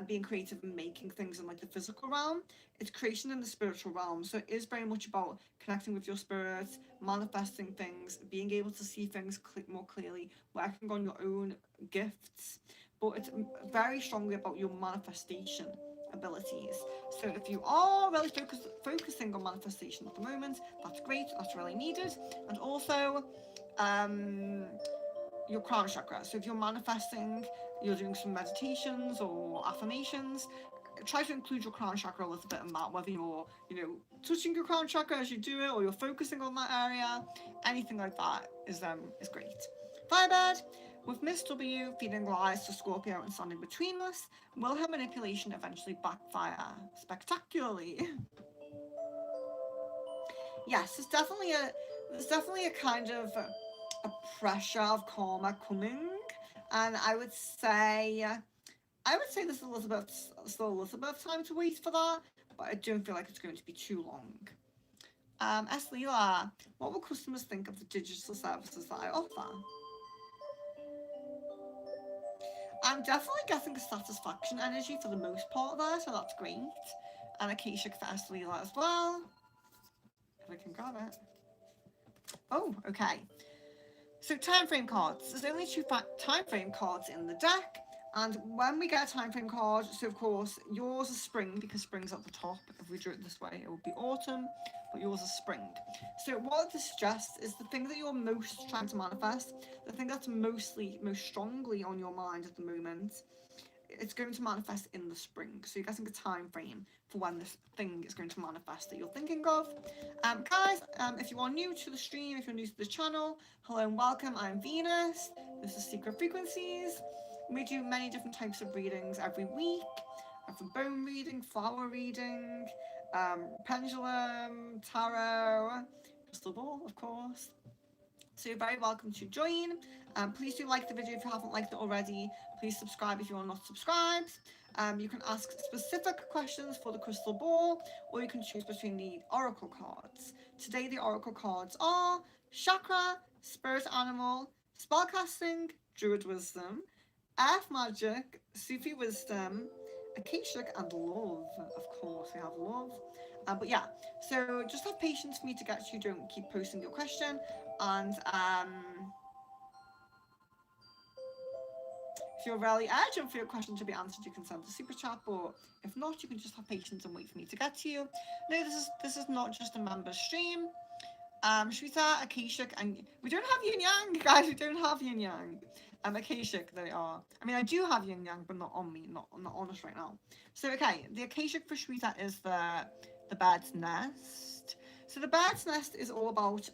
being creative and making things in like the physical realm. It's creation in the spiritual realm. So it is very much about connecting with your spirit, manifesting things, being able to see things more clearly, working on your own gifts. But it's very strongly about your manifestation abilities. So if you are really focusing on manifestation at the moment, that's great, that's really needed. And also um, your crown chakra. So if you're manifesting, you're doing some meditations or affirmations, try to include your crown chakra a little bit in that, whether you're, you know, touching your crown chakra as you do it or you're focusing on that area, anything like that is great. Firebird, with Miss W feeding lies to Scorpio and standing between us, will her manipulation eventually backfire spectacularly? Yes, there's definitely a kind of a pressure of karma coming, and I would say there's still a little bit of time to wait for that, but I don't feel like it's going to be too long. S. Leela, what will customers think of the digital services that I offer? I'm definitely getting a satisfaction energy for the most part there, so that's great. And Acacia for S. Leela as well. If I can grab it. Oh, okay. So time frame cards. There's only two time frame cards in the deck, and when we get a time frame card, so of course yours is spring because spring's at the top. If we drew it this way, it would be autumn, but yours is spring. So what this suggests is the thing that you're most trying to manifest, the thing that's most strongly on your mind at the moment, it's going to manifest in the spring. So you're getting a time frame for when this thing is going to manifest that you're thinking of. Guys, if you are new to the stream, if you're new to the channel, hello and welcome. I'm Venus. This is Secret Frequencies. We do many different types of readings every week. For bone reading, flower reading, pendulum, tarot, crystal ball, of course. So you're very welcome to join. Please do like the video if you haven't liked it already. Please subscribe if you are not subscribed. You can ask specific questions for the crystal ball, or you can choose between the oracle cards. Today the oracle cards are chakra, spirit animal, spellcasting, druid wisdom, earth magic, Sufi wisdom, Akashic, and love. Of course, we have love. But yeah, so just have patience for me to get to you. Don't keep posting your question. And if you're really urgent for your question to be answered, you can send a super chat. But if not, you can just have patience and wait for me to get to you. No, this is not just a member stream. Shweta, Akashic, and we don't have yin yang, guys. We don't have yin yang. Akashic, they are. I mean, I do have yin yang, but not on me, not on us right now. So okay, the Akashic for Shweta is the bird's nest. So the bird's nest is all about.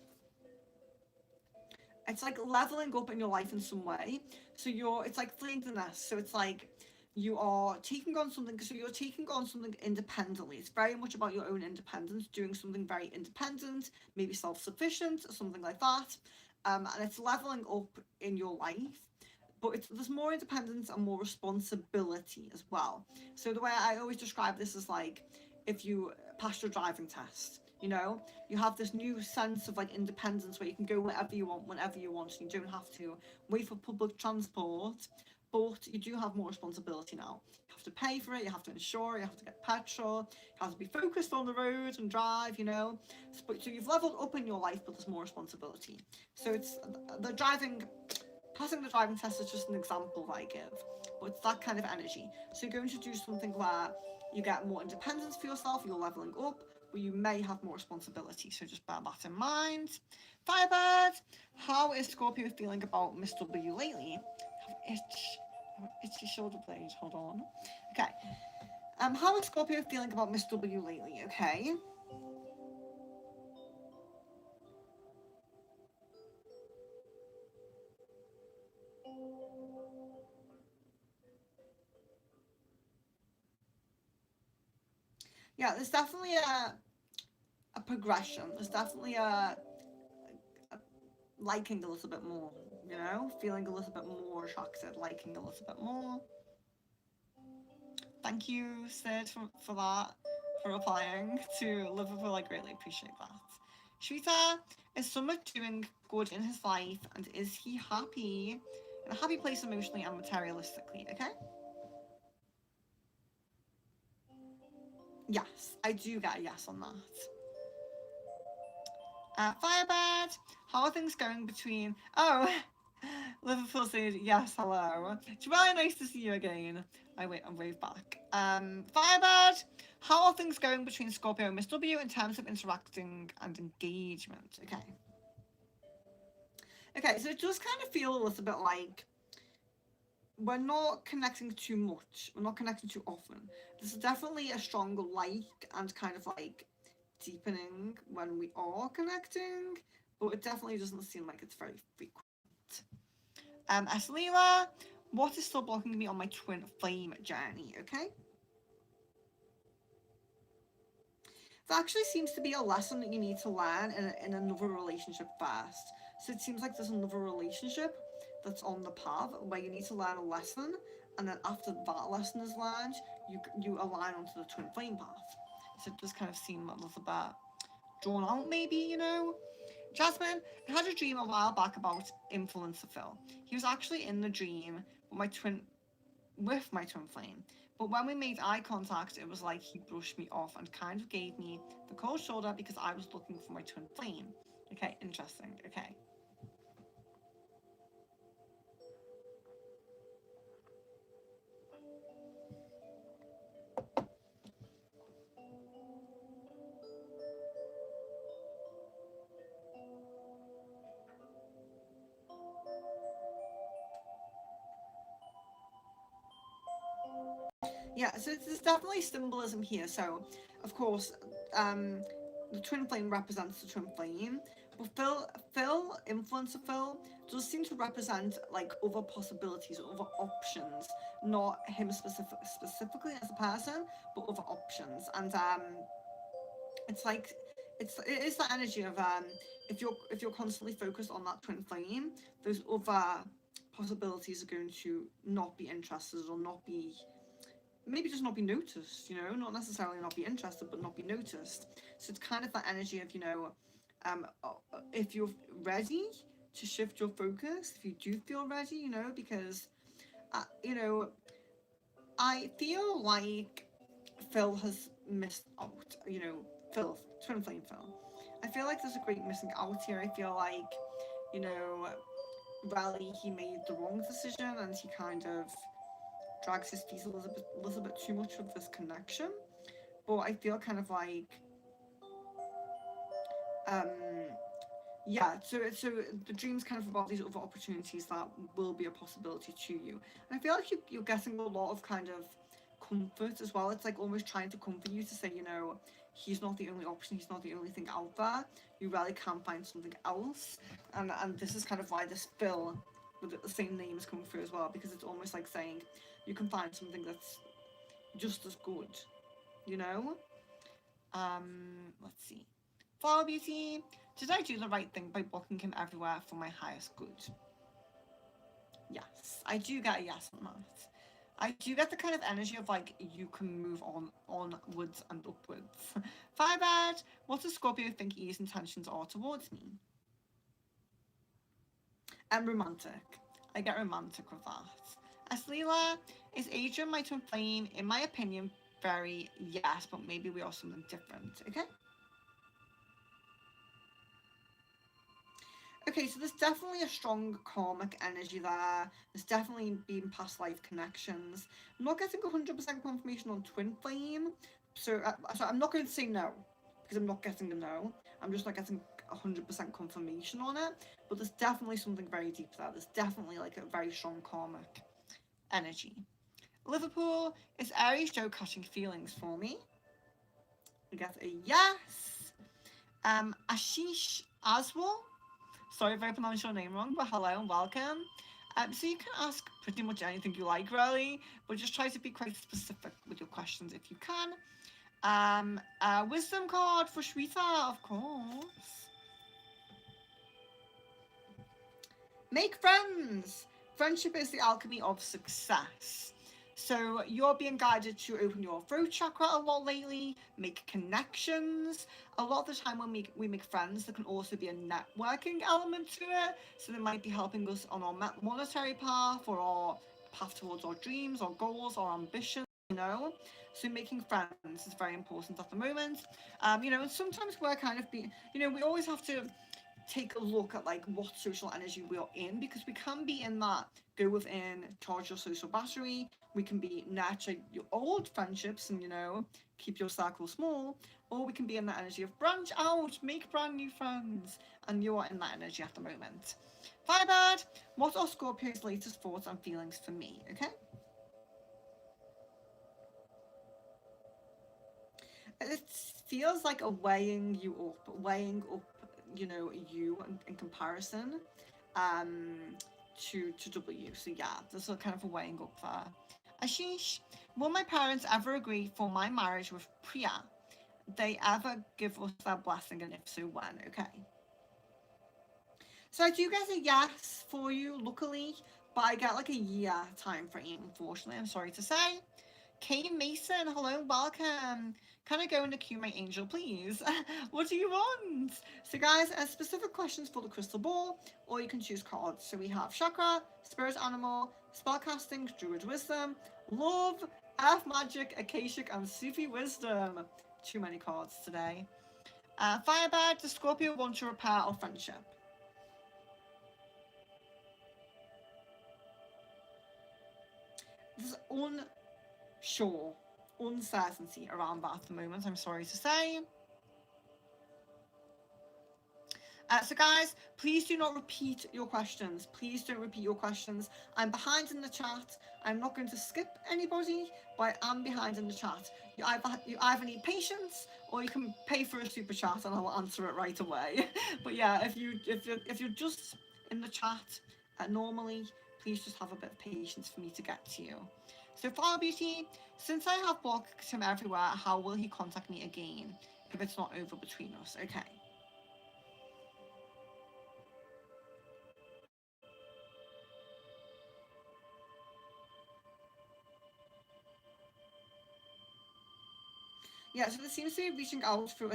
It's like leveling up in your life in some way. So it's like fleeing the nest. So it's like you are taking on something. So you're taking on something independently. It's very much about your own independence, doing something very independent, maybe self-sufficient, or something like that. And it's leveling up in your life. But there's more independence and more responsibility as well. So the way I always describe this is like if you passed your driving test, you know, you have this new sense of like independence where you can go wherever you want, whenever you want, and you don't have to wait for public transport. But you do have more responsibility now. You have to pay for it, you have to insure, you have to get petrol, you have to be focused on the road and drive, you know. So you've leveled up in your life, but there's more responsibility. So it's the passing the driving test is just an example that I give, but it's that kind of energy. So you're going to do something where you get more independence for yourself, you're leveling up, but you may have more responsibility. So just bear that in mind. Firebird, how is Scorpio feeling about Miss W lately? I have itchy shoulder blade. Hold on. Okay. How is Scorpio feeling about Miss W lately? Okay. Yeah, there's definitely a progression. There's definitely a liking a little bit more, you know, feeling a little bit more attracted, liking a little bit more. Thank you, Sid, for that, for replying to Liverpool. I greatly appreciate that. Shweta, is Summer doing good in his life, and is he happy, in a happy place emotionally and materialistically? Okay. Yes, I do get a yes on that. Firebird, how are things going between... Oh, Liverpool said, yes, hello. It's really nice to see you again. I wave back. Firebird, how are things going between Scorpio and Miss W in terms of interacting and engagement? Okay. Okay, so it does kind of feel a little bit like we're not connecting too much. We're not connecting too often. There's definitely a stronger like and kind of like deepening when we are connecting, but it definitely doesn't seem like it's very frequent. Aslila, what is still blocking me on my twin flame journey? Okay. There actually seems to be a lesson that you need to learn in another relationship first. So it seems like there's another relationship that's on the path where you need to learn a lesson, and then after that lesson is learned, you align onto the twin flame path. So it does kind of seem a little bit drawn out, maybe, you know. Jasmine, I had a dream a while back about Influencer Phil. He was actually in the dream with my twin flame. But when we made eye contact, it was like he brushed me off and kind of gave me the cold shoulder because I was looking for my twin flame. Okay, interesting. Okay. Yeah, so there's definitely symbolism here. So, of course, the twin flame represents the twin flame, but influencer Phil, does seem to represent like other possibilities, other options, not him specifically as a person, but other options. And it's like it is that energy of if you're constantly focused on that twin flame, those other possibilities are going to not be interested or not be, maybe just not be noticed, not necessarily not be interested, but not be noticed. So it's kind of that energy of, if you're ready to shift your focus, if you do feel ready, because, I feel like Phil has missed out, Phil, Twin Flame Phil. I feel like there's a great missing out here. I feel like, you know, Rally, he made the wrong decision and he kind of drags his feet a little bit too much with this connection. But I feel kind of like, um, yeah. So the dream's kind of about these other opportunities that will be a possibility to you. And I feel like you're getting a lot of kind of comfort as well. It's like almost trying to comfort you to say, he's not the only option. He's not the only thing out there. You really can find something else. And this is kind of why this Phil with the same name is coming through as well, because it's almost like saying you can find something that's just as good, you know? Let's see. Flower Beauty, did I do the right thing by blocking him everywhere for my highest good? Yes, I do get a yes on that. I do get the kind of energy of like you can move onwards and upwards. Firebird, what does Scorpio think E's intentions are towards me? I'm romantic. I get romantic with that. Aslila, is Adrian my twin flame? In my opinion, very yes, but maybe we are something different. Okay. Okay, so there's definitely a strong karmic energy there. There's definitely been past life connections. I'm not getting 100% confirmation on twin flame, so I'm not going to say no because I'm not getting a no. I'm just not getting 100% confirmation on it. But there's definitely something very deep there. There's definitely like a very strong karmic energy. Liverpool, is Aries Joe catching feelings for me? We get a yes. Ashish Aswal, sorry if I pronounced your name wrong, but hello and welcome. So you can ask pretty much anything you like, really, but just try to be quite specific with your questions if you can. Wisdom card for Shweta, of course. Make friends. Friendship is the alchemy of success. So you're being guided to open your throat chakra a lot lately, make connections. A lot of the time when we make friends, there can also be a networking element to it. So they might be helping us on our monetary path or our path towards our dreams, our goals, our ambitions, So making friends is very important at the moment. And sometimes we're kind of we always have to take a look at like what social energy we are in, because we can be in that go within, charge your social battery. We can be nurture your old friendships and keep your circle small, or we can be in that energy of branch out, make brand new friends, and you are in that energy at the moment. Firebird, what are Scorpio's latest thoughts and feelings for me? Okay. It feels like a weighing up, you in comparison to W. So yeah, there's a kind of a weighing up there. Ashish, will my parents ever agree for my marriage with Priya? They ever give us their blessing, and if so, when? Okay. So I do get a yes for you, luckily, but I get like a year time frame, unfortunately, I'm sorry to say. Kate Mason, hello, welcome. Can I go in the queue, my angel, please? What do you want? So guys, specific questions for the crystal ball, or you can choose cards. So we have chakra, spirit animal, spellcasting, druid wisdom, love, earth magic, akashic, and Sufi wisdom. Too many cards today. Firebird, does Scorpio want to repair our friendship? There's unsure, uncertainty around that at the moment, I'm sorry to say. So guys, please do not repeat your questions. Please don't repeat your questions. I'm behind in the chat. I'm not going to skip anybody, but I am behind in the chat. You either need patience or you can pay for a super chat and I'll answer it right away. But yeah, if you're just in the chat normally, please just have a bit of patience for me to get to you. So Flower Beauty, since I have blocked him everywhere, how will he contact me again if it's not over between us? Okay. Yeah, so it seems to be reaching out through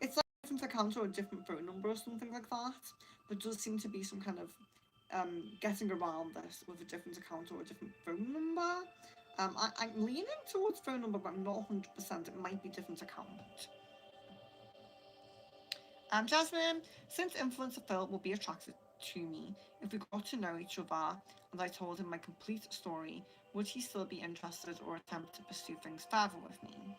it's like a different account or a different phone number or something like that. There does seem to be some kind of getting around this with a different account or a different phone number. I'm leaning towards phone number, but I'm not 100%. It might be different account. Jasmine, since Influencer Phil will be attracted to me if we got to know each other and I told him my complete story, would he still be interested or attempt to pursue things further with me?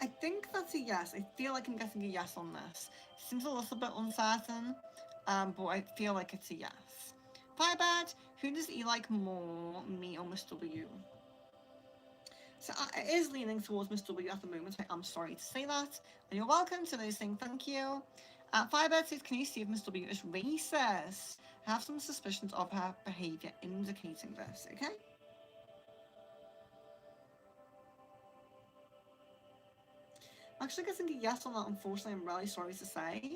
I think that's a yes. I feel like I'm getting a yes on this. Seems a little bit uncertain, but I feel like it's a yes. Firebird, who does he like more, me or Miss W? So it is leaning towards Miss W at the moment. I am sorry to say that. And you're welcome to those things. Thank you. Firebird says, can you see if Miss W is racist? I have some suspicions of her behaviour indicating this, okay? I'm actually getting a yes on that, unfortunately. I'm really sorry to say.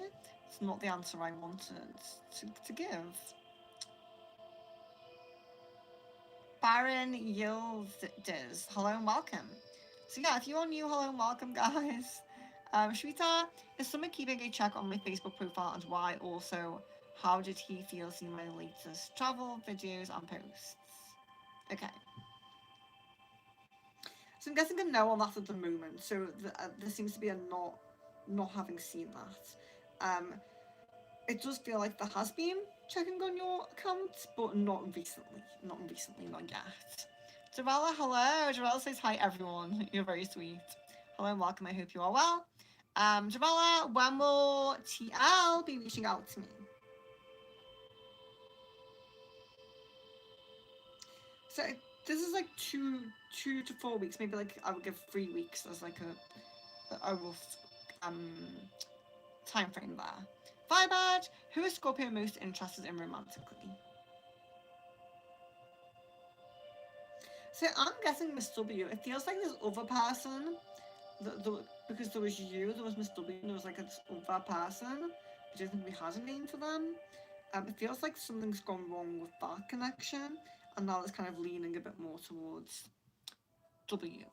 It's not the answer I wanted to give. Baron Yildiz, hello and welcome. So yeah, if you're new, hello and welcome, guys. Shweta, is someone keeping a check on my Facebook profile and why? Also, how did he feel seeing my latest travel videos and posts? Okay. So I'm guessing a no on that at the moment. So there seems to be a not having seen that. It does feel like there has been checking on your account, but not recently. Not recently, not yet. Jarella, hello. Jarella says hi, everyone. You're very sweet. Hello and welcome. I hope you are well. Jarella, when will TL be reaching out to me? So this is like two to 4 weeks. Maybe like I would give 3 weeks as like a rough time frame there. Firebird, who is Scorpio most interested in romantically? So I'm guessing Miss W. It feels like this other person, because there was you, there was Miss W, and there was like this other person, but I think we had a name for them. It feels like something's gone wrong with that connection, and now it's kind of leaning a bit more towards W.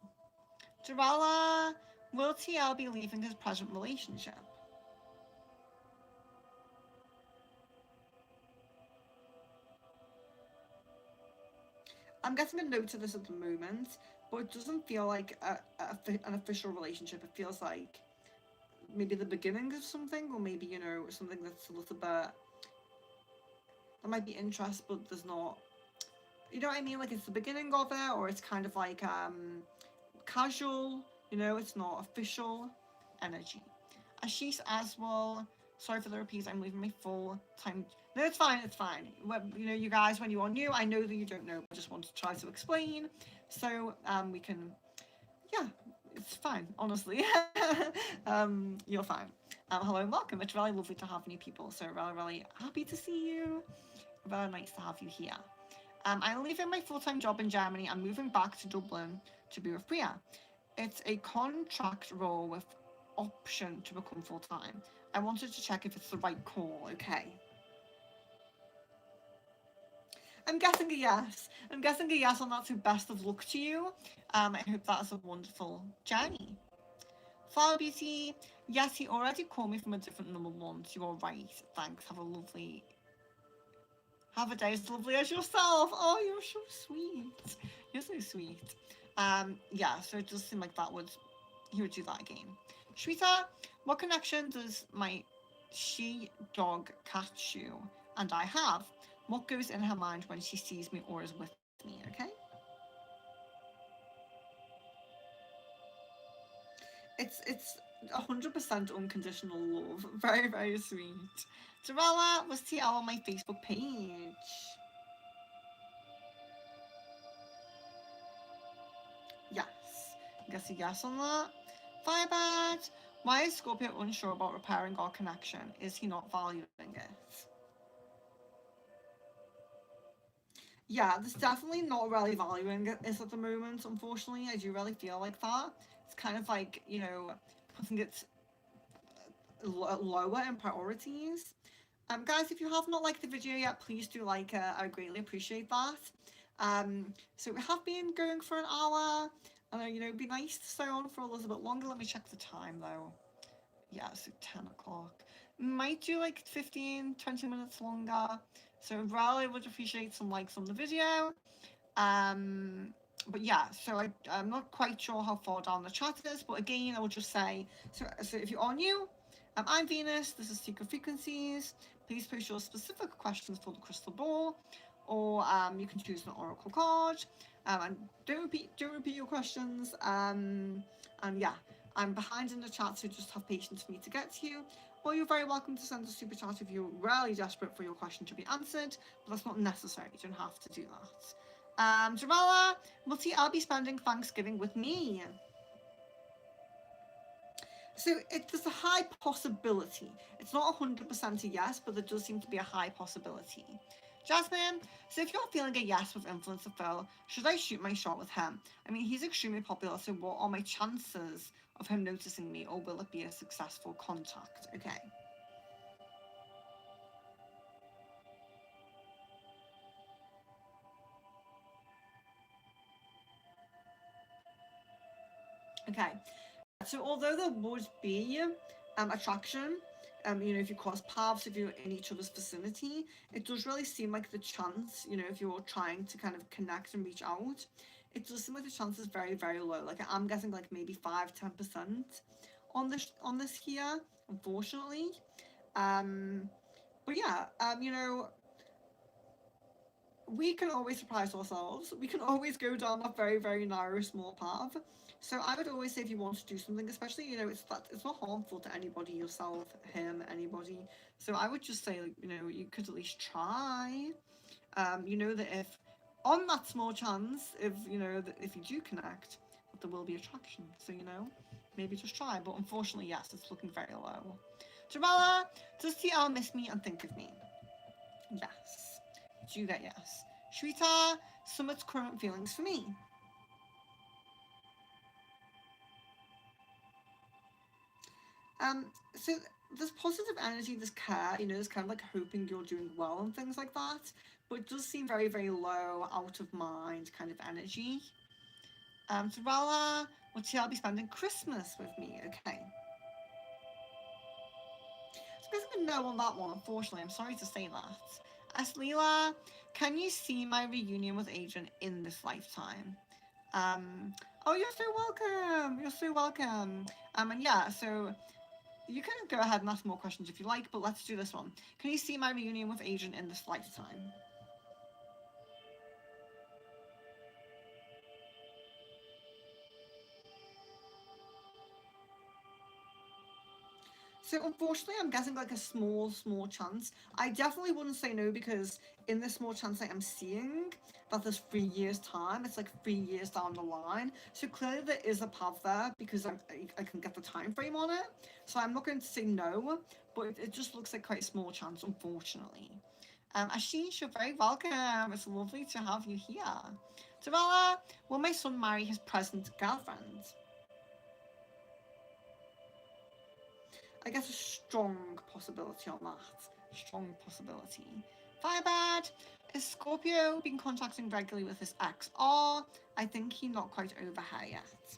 Jarella, will TL be leaving his present relationship? I'm getting a note to this at the moment, but it doesn't feel like an official relationship. It feels like maybe the beginning of something, or maybe, you know, something that's a little bit, there might be interest, but there's not, you know what I mean? Like it's the beginning of it, or it's kind of like casual, you know, it's not official energy. Ashish as well. Sorry for the repeats. I'm leaving my full time. No, it's fine. It's fine. You know, you guys, when you are new, I know that you don't know. I just want to try to explain, so we can. Yeah, it's fine. Honestly, you're fine. Hello and welcome. It's really lovely to have new people. So really happy to see you. Very nice to have you here. I'm leaving my full-time job in Germany. I'm moving back to Dublin to be with Priya. It's a contract role with option to become full-time. I wanted to check if it's the right call, okay? I'm guessing a yes. I'm guessing a yes on that, so best of luck to you. I hope that is a wonderful journey. Flower Beauty, yes, he already called me from a different number once. You are right. Thanks. Have a day as lovely as yourself. Oh, you're so sweet. You're so sweet. Yeah, so it does seem like he would do that again. Shweta, What connection does my she-dog Kachu and I have? What goes in her mind when she sees me or is with me, okay? It's 100% unconditional love. Very, very sweet. Jarella was TL on my Facebook page. Yes. Guess a yes on that. Firebird. Why is Scorpio unsure about repairing our connection? Is he not valuing it? Yeah, there's definitely not really valuing it at the moment, unfortunately. I do really feel like that. It's kind of like, putting it lower in priorities. Guys, if you have not liked the video yet, please do like it. I greatly appreciate that. So we have been going for an hour. And, it'd be nice to stay on for a little bit longer. Let me check the time, though. Yeah, so 10 o'clock. Might do like 15, 20 minutes longer. So really would appreciate some likes on the video. But yeah, so I'm not quite sure how far down the chat is, but again, I will just say, so if you are new, I'm Venus, this is Secret Frequencies. Please post your specific questions for the crystal ball, or you can choose an oracle card. And don't repeat your questions. And yeah, I'm behind in the chat, so just have patience for me to get to you. Or you're very welcome to send a super chat if you're really desperate for your question to be answered, but that's not necessary. You don't have to do that. Jamala, I'll be spending Thanksgiving with me. So there's a high possibility. It's not 100% a yes, but there does seem to be a high possibility. Jasmine, so if you're feeling a yes with Influencer Phil, should I shoot my shot with him? I mean, he's extremely popular, so what are my chances of him noticing me, or will it be a successful contact? Okay. Okay. So although there would be attraction, if you cross paths, if you're in each other's vicinity, it does really seem like the chance, if you're trying to kind of connect and reach out, it does seem like the chance is very, very low. Like I'm guessing like maybe 5-10% on this here, unfortunately. Um, but yeah, we can always surprise ourselves. We can always go down that very, very narrow, small path. So I would always say if you want to do something, especially it's not harmful to anybody, yourself, him, anybody. So I would just say you could at least try. That if on that small chance, if you do connect, that there will be attraction. So maybe just try. But unfortunately, yes, it's looking very low. Jamala, does TL miss me and think of me? Yes. Do you get yes? Shweta, Summit's current feelings for me. Um, so there's positive energy, there's care, there's kind of like hoping you're doing well and things like that. But it does seem very, very low, out of mind kind of energy. Zarella, will TL be spending Christmas with me? Okay. So there's a no on that one, unfortunately. I'm sorry to say that. Aslila, can you see my reunion with Adrian in this lifetime? Oh, you're so welcome. You're so welcome. And yeah, so you can go ahead and ask more questions if you like, but let's do this one. Can you see my reunion with Adrian in this lifetime? So unfortunately, I'm guessing like a small, small chance. I definitely wouldn't say no because in the small chance that I'm seeing that there's 3 years time, it's like 3 years down the line. So clearly there is a path there because I can get the time frame on it. So I'm not going to say no, but it just looks like quite a small chance, unfortunately. Ashish, you're very welcome. It's lovely to have you here. Tabella, will my son marry his present girlfriend? I guess a strong possibility on that. Strong possibility. Firebird, is Scorpio been contacting regularly with his ex? Or I think he's not quite over her yet.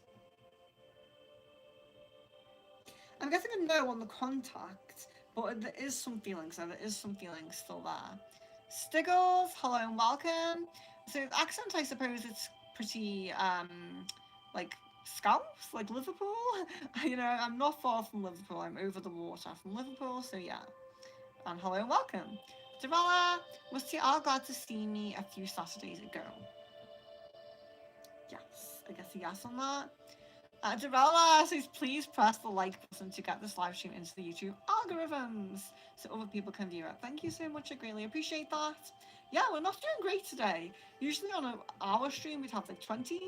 I'm guessing a no on the contact, but there is some feelings there. There is some feelings still there. Stiggles, hello and welcome. So the accent, I suppose it's pretty like Scouse, like Liverpool. You know, I'm not far from Liverpool. I'm over the water from Liverpool, so yeah. And hello and welcome. Dorella, was TR glad to see me a few Saturdays ago? Yes, I guess a yes on that. Dorella says, please press the like button to get this live stream into the YouTube algorithms so other people can view it. Thank you so much. I greatly appreciate that. Yeah, we're not doing great today. Usually on our stream, we'd have like 20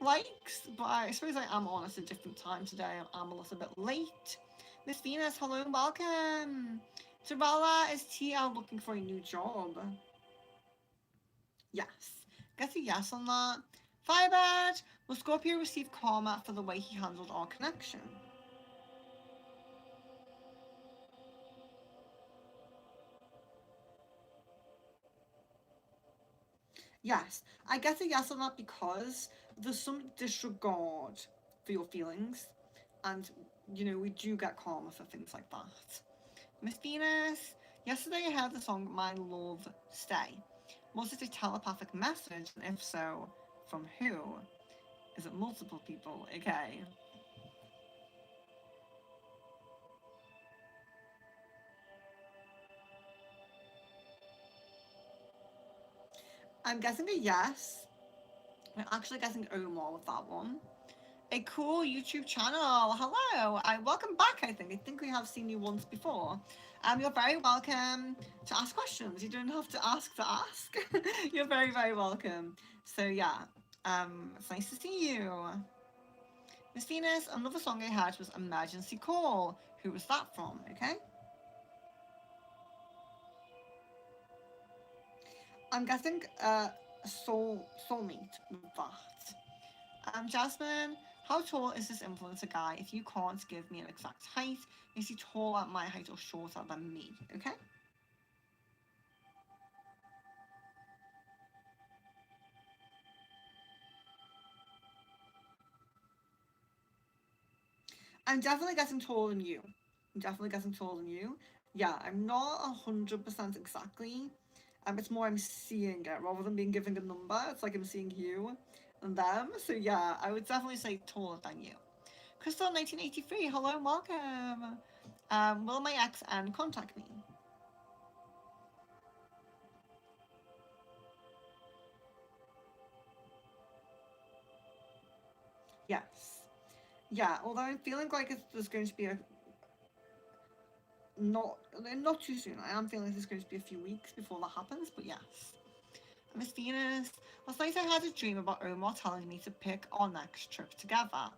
likes, but I suppose I am on at a different time today. I'm a little bit late. Miss Venus, hello and welcome. Dorella, is TL looking for a new job? Yes. Get a yes on that. Firebird, will Scorpio receive karma for the way he handled our connection? Yes. I get a yes on that because there's some disregard for your feelings, and you know, we do get karma for things like that. Miss Venus, yesterday I heard the song My Love Stay. Was it a telepathic message? And if so, from who? Is it multiple people? Okay. I'm guessing a yes. I'm actually guessing Omar with that one. A cool YouTube channel. Hello. I welcome back, I think. I think we have seen you once before. You're very welcome to ask questions. You don't have to ask. You're very, very welcome. So yeah, it's nice to see you. Miss Venus, another song I had was Emergency Call. Who was that from? Okay. I'm guessing soulmate with that. Jasmine, how tall is this influencer guy? If you can't give me an exact height, is he taller at my height or shorter than me? Okay. I'm definitely getting taller than you. I'm definitely getting taller than you. Yeah, I'm not 100% exactly. It's more I'm seeing it rather than being given a number. It's like I'm seeing you and them. So yeah, I would definitely say taller than you. Crystal 1983, hello and welcome. Will my ex and contact me? Yes. Yeah, although I'm feeling like there's going to be a not not too soon. I am feeling like there's going to be a few weeks before that happens, but yes. Miss Venus, last night I had a dream about Omar telling me to pick our next trip together.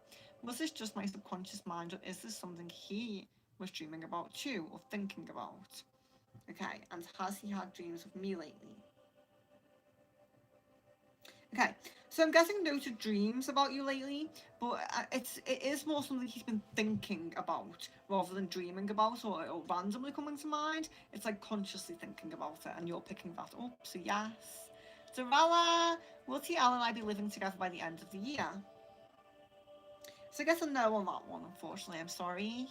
Was this just my subconscious mind, or is this something he was dreaming about too, or thinking about? Okay, and has he had dreams of me lately? Okay, so I'm guessing no to dreams about you lately, but it is more something he's been thinking about rather than dreaming about or randomly coming to mind. It's like consciously thinking about it, and you're picking that up. So yes, Dorella, will TL and I be living together by the end of the year? So I guess a no on that one. Unfortunately, I'm sorry.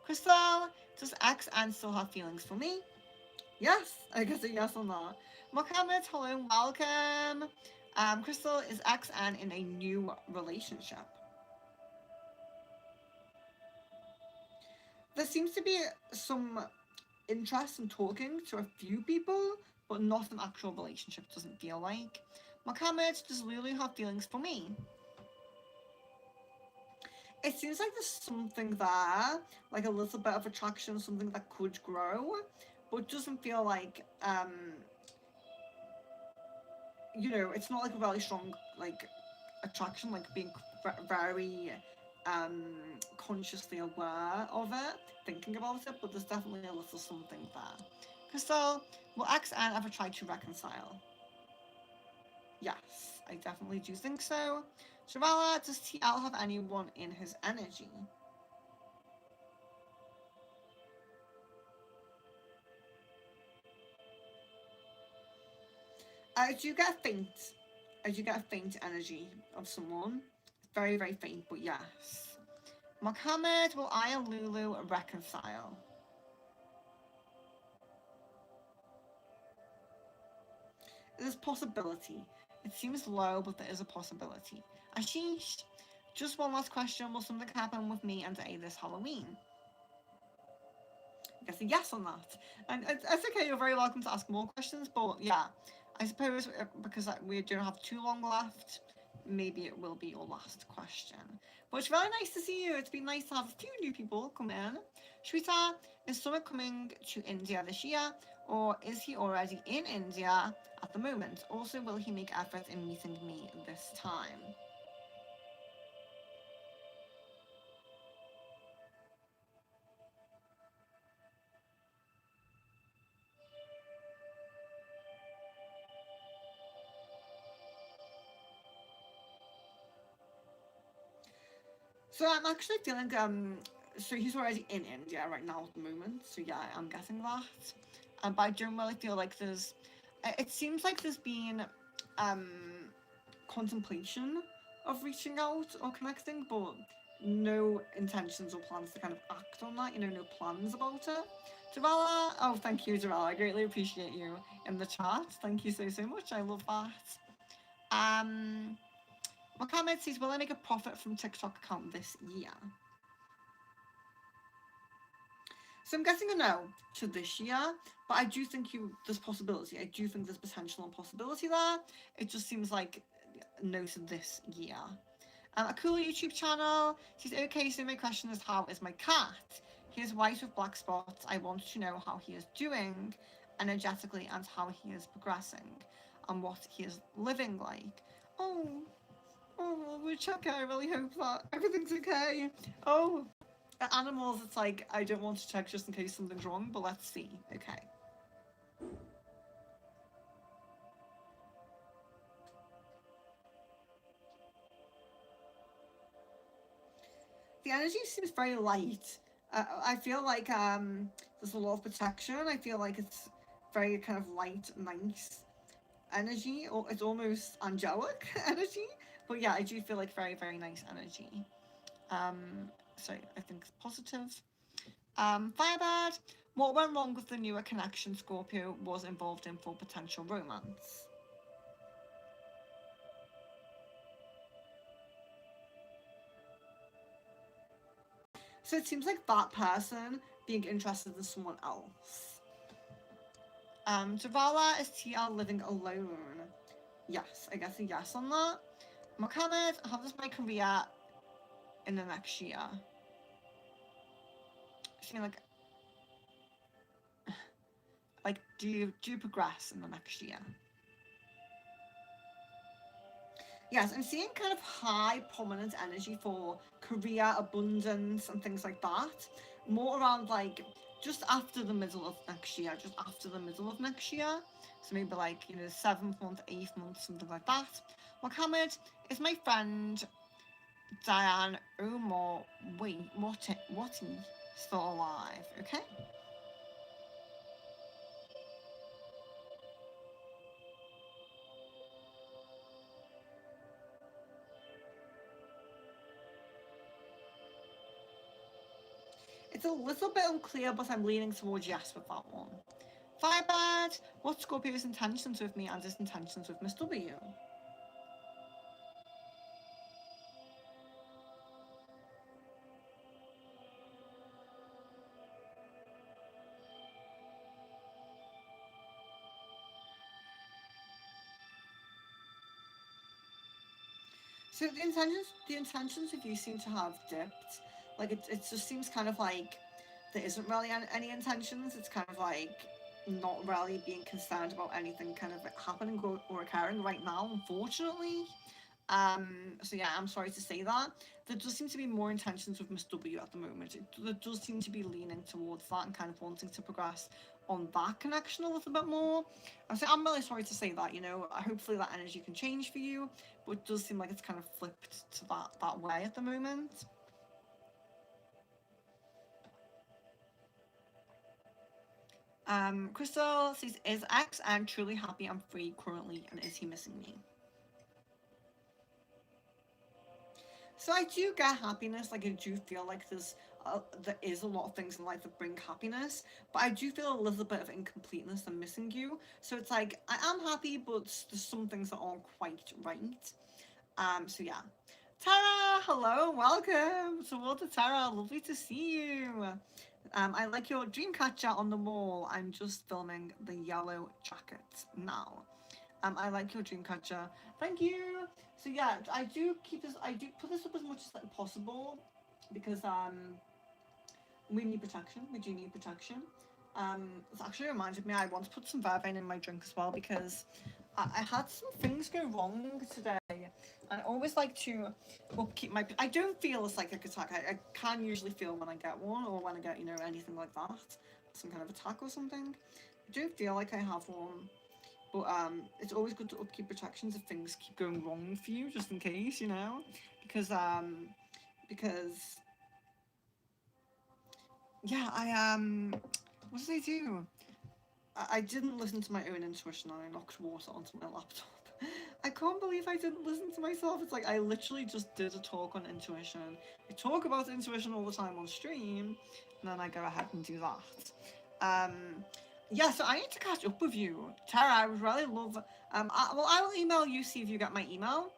Crystal, does X and still have feelings for me? Yes, I guess a yes on that. Mohammed, hello and welcome. Crystal, is XN in a new relationship? There seems to be some interest in talking to a few people, but not an actual relationship, doesn't feel like. Mohammed, does Lulu have feelings for me? It seems like there's something there, like a little bit of attraction, something that could grow, but doesn't feel like you know, it's not like a really strong like attraction, like being very um consciously aware of it, thinking about it, but there's definitely a little something there. Crystal, will X and ever try to reconcile? Yes, I definitely do think so. Shavella, does TL have anyone in his energy? I do get a faint. I do get a faint energy of someone. Very, very faint, but yes. Mohammed, will I and Lulu reconcile? There's a possibility. It seems low, but there is a possibility. Ashish, Just one last question. Will something happen with me and A this Halloween? I guess a yes on that. And it's okay, you're very welcome to ask more questions, but yeah, I suppose because we don't have too long left, maybe it will be your last question. But it's really nice to see you. It's been nice to have a few new people come in. Shweta, is Summit coming to India this year, or is he already in India at the moment? Also, will he make efforts in meeting me this time? So I'm actually feeling so he's already in India right now at the moment. So yeah, I'm getting that. But I don't really feel like there's. It seems like there's been um contemplation of reaching out or connecting, but no intentions or plans to kind of act on that. You know, no plans about it. Javella, oh thank you, Javella. I greatly appreciate you in the chat. Thank you so much. I love that. Um, Mohammed says, will I make a profit from TikTok account this year? So I'm guessing a no to this year, but I do think there's possibility. I do think there's potential and possibility there. It just seems like no to this year. A cool YouTube channel. She's okay. So my question is, how is my cat? He is white with black spots. I want to know how he is doing energetically and how he is progressing and what he is living like. Oh, oh, Woodchucker, I really hope that everything's okay. Oh, animals, it's like, I don't want to check just in case something's wrong, but let's see. Okay. The energy seems very light. I feel like there's a lot of protection. I feel like it's very kind of light, nice energy, or it's almost angelic energy. But yeah, I do feel like very, very nice energy. So I think it's positive. Firebird, what went wrong with the newer connection Scorpio was involved in for potential romance? So it seems like that person being interested in someone else. Javala, is TL living alone? Yes, I guess a yes on that. Mohammed, how does my career in the next year? I feel like do you progress in the next year? Yes, I'm seeing kind of high prominent energy for career abundance and things like that. More around like just after the middle of next year, just after the middle of next year. So maybe like, you know, 7th month, 8th month, something like that. Mohammed, is my friend Diane Umar wait, what he still alive? Okay. It's a little bit unclear, but I'm leaning towards yes with that one. Firebird, what's Scorpio's intentions with me and his intentions with Miss W? So the intentions of you seem to have dipped. Like it just seems kind of like there isn't really any intentions. It's kind of like not really being concerned about anything kind of happening or occurring right now, unfortunately. So yeah, I'm sorry to say that. There does seem to be more intentions with Miss W at the moment. There does seem to be leaning towards that and kind of wanting to progress on that connection a little bit more. So I'm really sorry to say that. You know, hopefully that energy can change for you, but it does seem like it's kind of flipped to that way at the moment. Crystal says, "Is X and truly happy and free currently, and is he missing me?" So I do get happiness. Like I do feel like there is a lot of things in life that bring happiness, but I do feel a little bit of incompleteness and missing you. So it's like I am happy, but there's some things that aren't quite right. So yeah, Tara, hello, welcome to Water Tara. Lovely to see you. I like your dream catcher on the wall. I'm just filming the yellow jacket now. I like your dream catcher. Thank you. So yeah, I do keep this. I do put this up as much as like possible because we need protection. We do need protection. It's actually reminded me I want to put some vervain in my drink as well because I had some things go wrong today. I always like to upkeep my. I don't feel a psychic attack. I can usually feel when I get one or when I get anything like that, some kind of attack or something. I don't feel like I have one, but it's always good to upkeep protections if things keep going wrong for you, just in case, because yeah, what did I do? I didn't listen to my own intuition and I knocked water onto my laptop. I can't believe I didn't listen to myself. It's like I literally just did a talk on intuition. I talk about intuition all the time on stream, and then I go ahead and do that. Yeah, so I need to catch up with you. Tara, I would really love. I will email you, see if you get my email.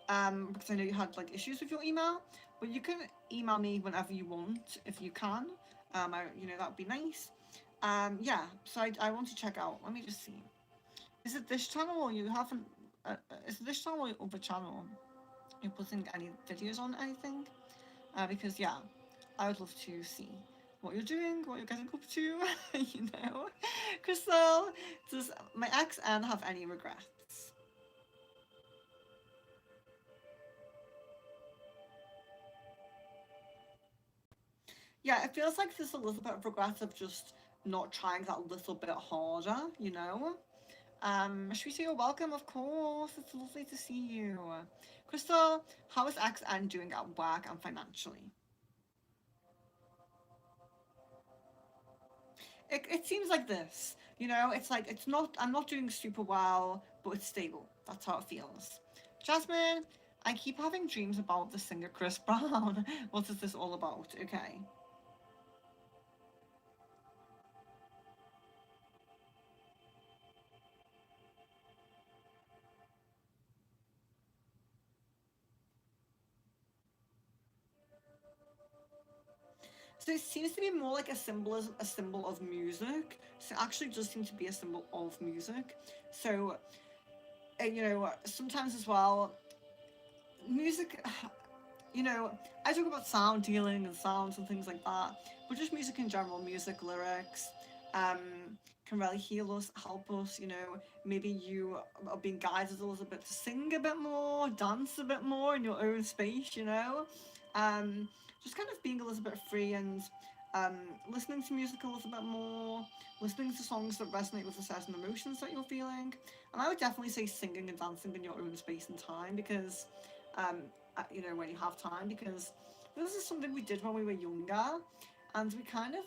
Because I know you had like issues with your email, but you can email me whenever you want if you can. That would be nice. Yeah, so I want to check out. Let me just see. Is it this channel or you haven't? Is it this channel or your other channel? You're putting any videos on anything? Because yeah, I would love to see what you're doing, what you're getting up to. Crystal, does my ex Anne have any regrets? Yeah, it feels like there's a little bit of regret of just not trying that little bit harder. Should we say you're welcome? Of course, it's lovely to see you. Crystal, how is XN doing at work and financially? It seems like this. It's like I'm not doing super well, but it's stable. That's how it feels. Jasmine, I keep having dreams about the singer Chris Brown. What is this all about? Okay. So it seems to be more like a symbol of music. So it actually does seem to be a symbol of music. So, sometimes as well, music, I talk about sound healing and sounds and things like that, but just music in general, music, lyrics, um, can really heal us, help us, maybe you are being guided a little bit to sing a bit more, dance a bit more in your own space. Um, just kind of being a little bit free and um, listening to music a little bit more, listening to songs that resonate with the certain emotions that you're feeling. And I would definitely say singing and dancing in your own space and time because um, when you have time, because this is something we did when we were younger, and we kind of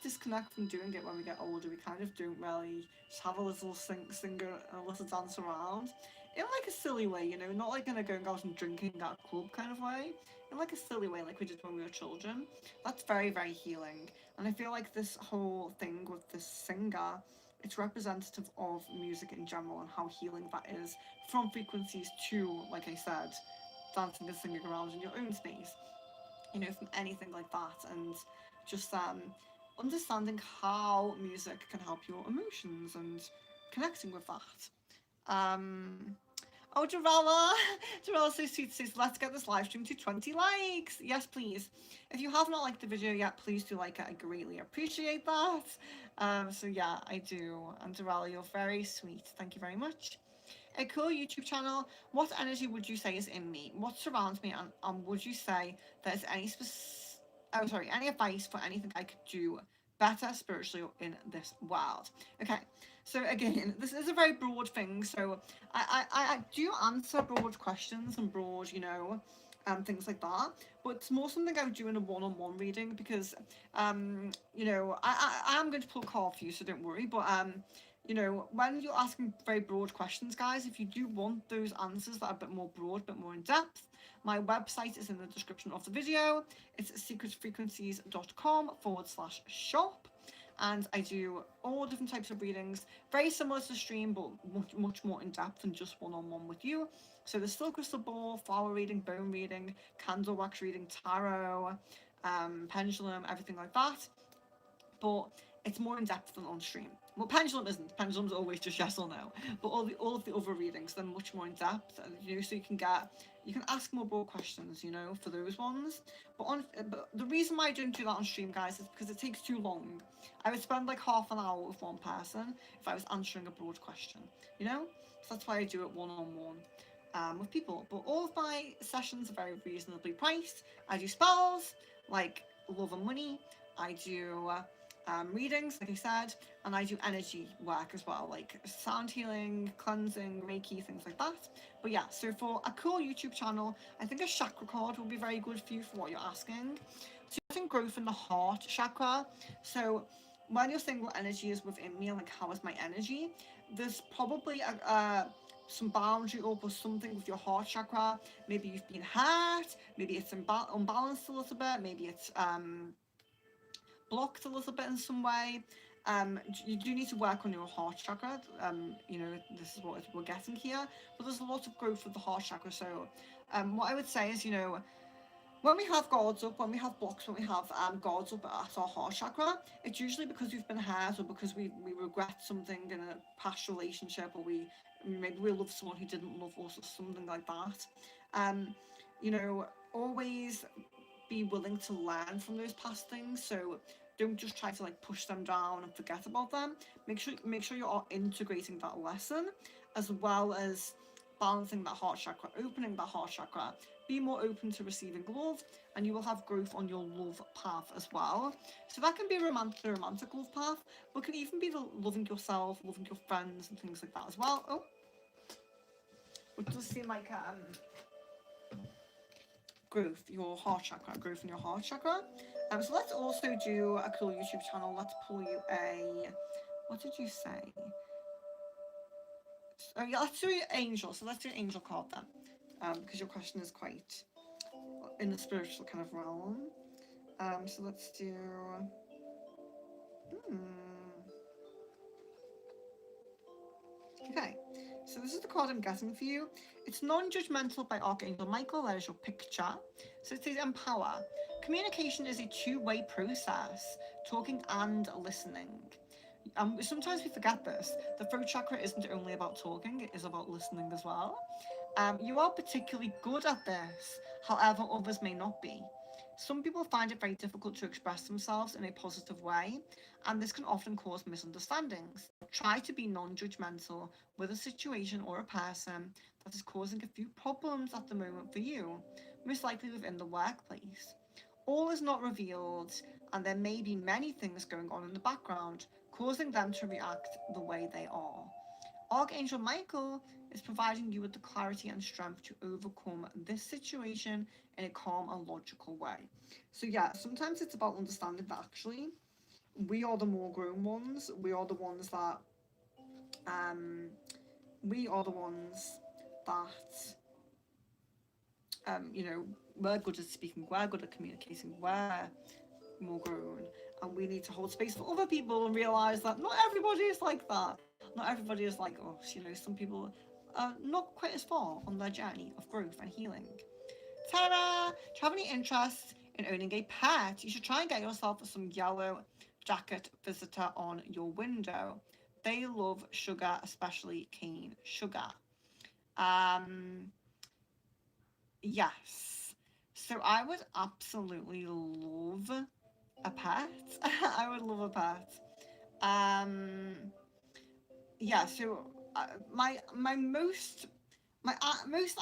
disconnect from doing it when we get older. We kind of don't really just have a little sing and a little dance around in like a silly way, not like in a going out and drinking at a club kind of way. In like a silly way, like we did when we were children. That's very, very healing. And I feel like this whole thing with this singer, it's representative of music in general and how healing that is from frequencies to, like I said, dancing and singing around in your own space, from anything like that, and just understanding how music can help your emotions and connecting with that. Oh, Jarella! Jarella so sweet says, let's get this live stream to 20 likes. Yes, please. If you have not liked the video yet, please do like it. I greatly appreciate that. So yeah, I do. And Jarella, you're very sweet. Thank you very much. A cool YouTube channel. What energy would you say is in me? What surrounds me? And would you say there's any advice for anything I could do better spiritually in this world? Okay, so again, this is a very broad thing. So I do answer broad questions and broad, things like that. But it's more something I would do in a one-on-one reading because, I am going to pull a card for you, so don't worry. But when you're asking very broad questions, guys, if you do want those answers that are a bit more broad, a bit more in depth, my website is in the description of the video. It's secretfrequencies.com/shop. and I do all different types of readings, very similar to the stream, but much more in depth than just one-on-one with you. So there's still crystal ball, flower reading, bone reading, candle wax reading, tarot, pendulum, everything like that. But it's more in depth than on stream. Well, pendulum isn't. Pendulum's always just yes or no. But all of the other readings, they're much more in depth. You know, so you can ask more broad questions. You know, for those ones. But the reason why I don't do that on stream, guys, is because it takes too long. I would spend like half an hour with one person if I was answering a broad question. You know, so that's why I do it one-on-one. With people, but all of my sessions are very reasonably priced. I do spells like love and money. I do readings, like I said, and I do energy work as well, like sound healing, cleansing, Reiki, things like that. But yeah, so for a cool YouTube channel, I think a chakra card will be very good for you for what you're asking. So I think growth in the heart chakra. So when you're saying what energy is within me, like how is my energy, there's probably some boundary up or something with your heart chakra. Maybe you've been hurt, maybe it's unbalanced a little bit, maybe it's blocked a little bit in some way. You do need to work on your heart chakra. You know, this is what we're getting here, but there's a lot of growth with the heart chakra. So, what I would say is, you know, when we have guards up, when we have blocks, when we have guards up at our heart chakra, it's usually because we've been hurt or because we regret something in a past relationship, or maybe we love someone who didn't love us or something like that. You know, always be willing to learn from those past things. So don't just try to like push them down and forget about them. Make sure you are integrating that lesson, as well as balancing that heart chakra, opening that heart chakra. Be more open to receiving love, and you will have growth on your love path as well. So that can be the romantic love path, but can even be the loving yourself, loving your friends, and things like that as well. Oh, it does seem like growth, your heart chakra, growth in your heart chakra. So let's also do a cool YouTube channel. Let's pull you a, what did you say? So yeah, let's do angel. So let's do an angel card then, because your question is quite in the spiritual kind of realm. So let's do. Okay, so this is the card I'm getting for you. It's non-judgmental by Archangel Michael. That is your picture. So it says empower. Communication is a two-way process, talking and listening. Sometimes we forget this. The throat chakra isn't only about talking, it is about listening as well. You are particularly good at this, however, others may not be. Some people find it very difficult to express themselves in a positive way, and this can often cause misunderstandings. Try to be non judgmental with a situation or a person that is causing a few problems at the moment for you, most likely within the workplace. All is not revealed, and there may be many things going on in the background, causing them to react the way they are. Archangel Michael is providing you with the clarity and strength to overcome this situation in a calm and logical way. So, yeah, sometimes it's about understanding that actually we are the more grown ones. We are the ones that, we are the ones that, you know, we're good at speaking, we're good at communicating, we're more grown, and we need to hold space for other people and realize that not everybody is like that. Not everybody is like us. You know, some people are not quite as far on their journey of growth and healing. Tara, do you have any interest in owning a pet? You should try and get yourself some yellow jacket visitor on your window. They love sugar, especially cane sugar. Um, yes. So I would absolutely love a pet. I would love a pet. Um, yeah. So my most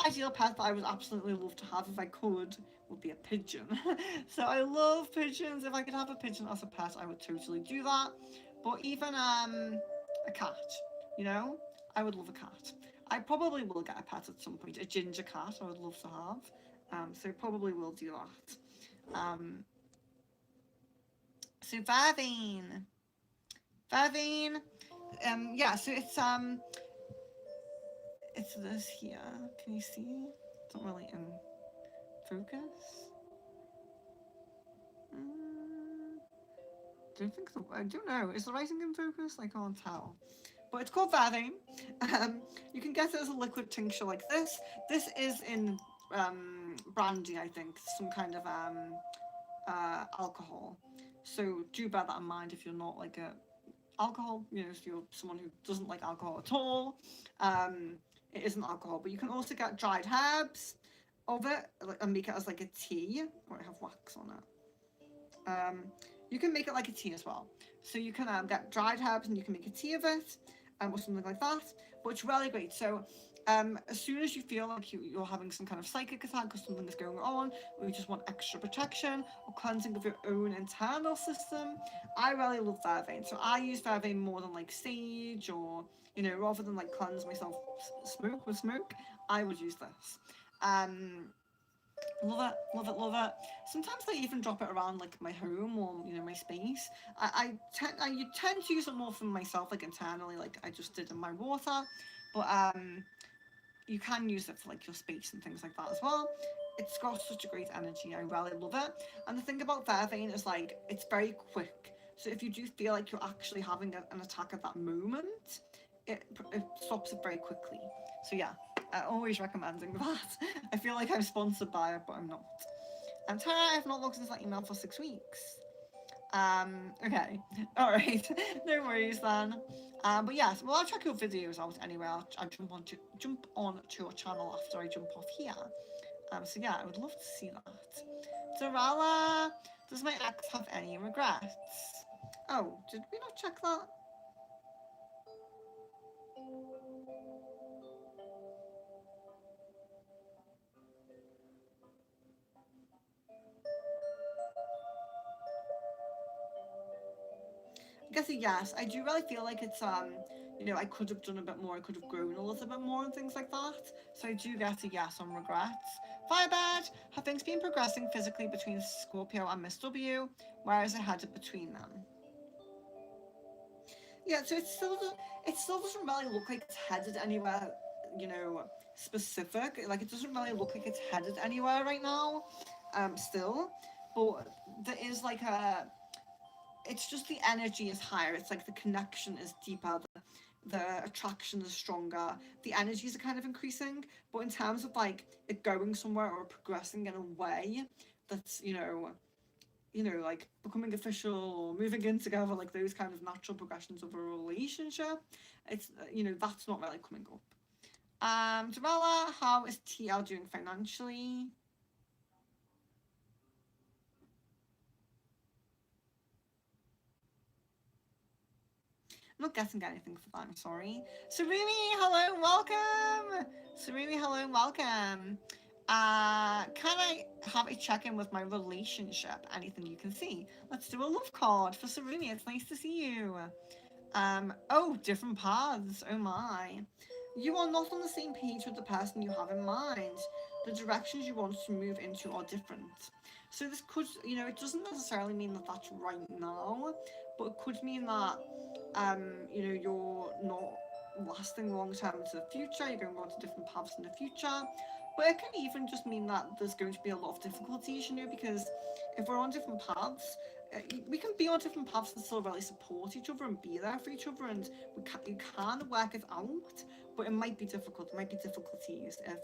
ideal pet that I would absolutely love to have if I could would be a pigeon. So I love pigeons. If I could have a pigeon as a pet, I would totally do that. But even a cat, you know, I would love a cat. I probably will get a pet at some point. A ginger cat, I would love to have. So probably will do that. So Vervain, yeah. So it's this here. Can you see? It's not really in focus. don't think so. I don't know. Is the writing in focus? I can't tell. But it's called Vervain. You can get it as a liquid tincture like this. This is in brandy, I think, some kind of alcohol. So do bear that in mind if you're not like a alcohol, you know, if you're someone who doesn't like alcohol at all. It isn't alcohol, but you can also get dried herbs of it and make it as like a tea. Or I have wax on it. You can make it like a tea as well. So you can get dried herbs and you can make a tea of it, or something like that. But it's really great. So as soon as you feel like you're having some kind of psychic attack or something is going on, or you just want extra protection or cleansing of your own internal system, I really love Vervain. So I use Vervain more than like sage, or, you know, rather than like cleanse myself with smoke, I would use this. Love it, love it, love it. Sometimes I even drop it around like my home or, you know, my space. You tend to use it more for myself, like internally, like I just did in my water. But you can use it for like your space and things like that as well. It's got such a great energy. I really love it. And the thing about Vervain is like it's very quick. So if you do feel like you're actually having an attack at that moment, it stops it very quickly. So yeah, always recommending that. I feel like I'm sponsored by it, but I'm not. And Tara, I have not looked into that email for 6 weeks. Okay, all right, no worries then. But yes, well, I'll check your videos out anyway. I'll jump on to your channel after I jump off here. So yeah, I would love to see that. Dorala, does my ex have any regrets? Oh, did we not check that? I guess a yes. I do really feel like it's you know, I could have done a bit more, I could have grown a little bit more and things like that. So I do get a yes on regrets. Firebird, have things been progressing physically between Scorpio and Miss W? Where is it headed between them? Yeah, so it still doesn't really look like it's headed anywhere, you know, specific. Like it doesn't really look like it's headed anywhere right now, still. But there is like a it's just the energy is higher. It's like the connection is deeper, the attraction is stronger, the energies are kind of increasing. But in terms of like it going somewhere or progressing in a way that's, you know, like becoming official or moving in together, like those kind of natural progressions of a relationship, it's you know, that's not really coming up. Jamala, how is TL doing financially? I'm not getting anything for that, I'm sorry. Sarumi, hello, welcome! Sarumi, hello, welcome. Can I have a check-in with my relationship? Anything you can see? Let's do a love card for Sarumi, it's nice to see you. Oh, different paths, oh my. You are not on the same page with the person you have in mind. The directions you want to move into are different. So this could, you know, it doesn't necessarily mean that that's right now, but it could mean that you know, you're not lasting long term into the future, you're going on to different paths in the future. But it can even just mean that there's going to be a lot of difficulties, you know, because if we're on different paths, we can be on different paths and still really support each other and be there for each other, and you can work it out, but it might be difficult. There might be difficulties if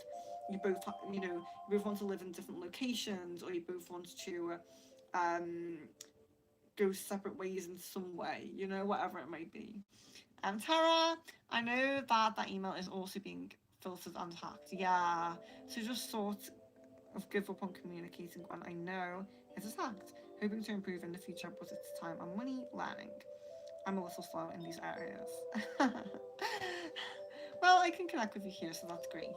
you both, you know, you both want to live in different locations, or you both want to um, go separate ways in some way, you know, whatever it might be. Tara, I know that that email is also being filtered and hacked. Yeah, so just sort of give up on communicating when I know it is hacked. Hoping to improve in the future, but it's time and money learning. I'm a little slow in these areas. Well, I can connect with you here, so that's great.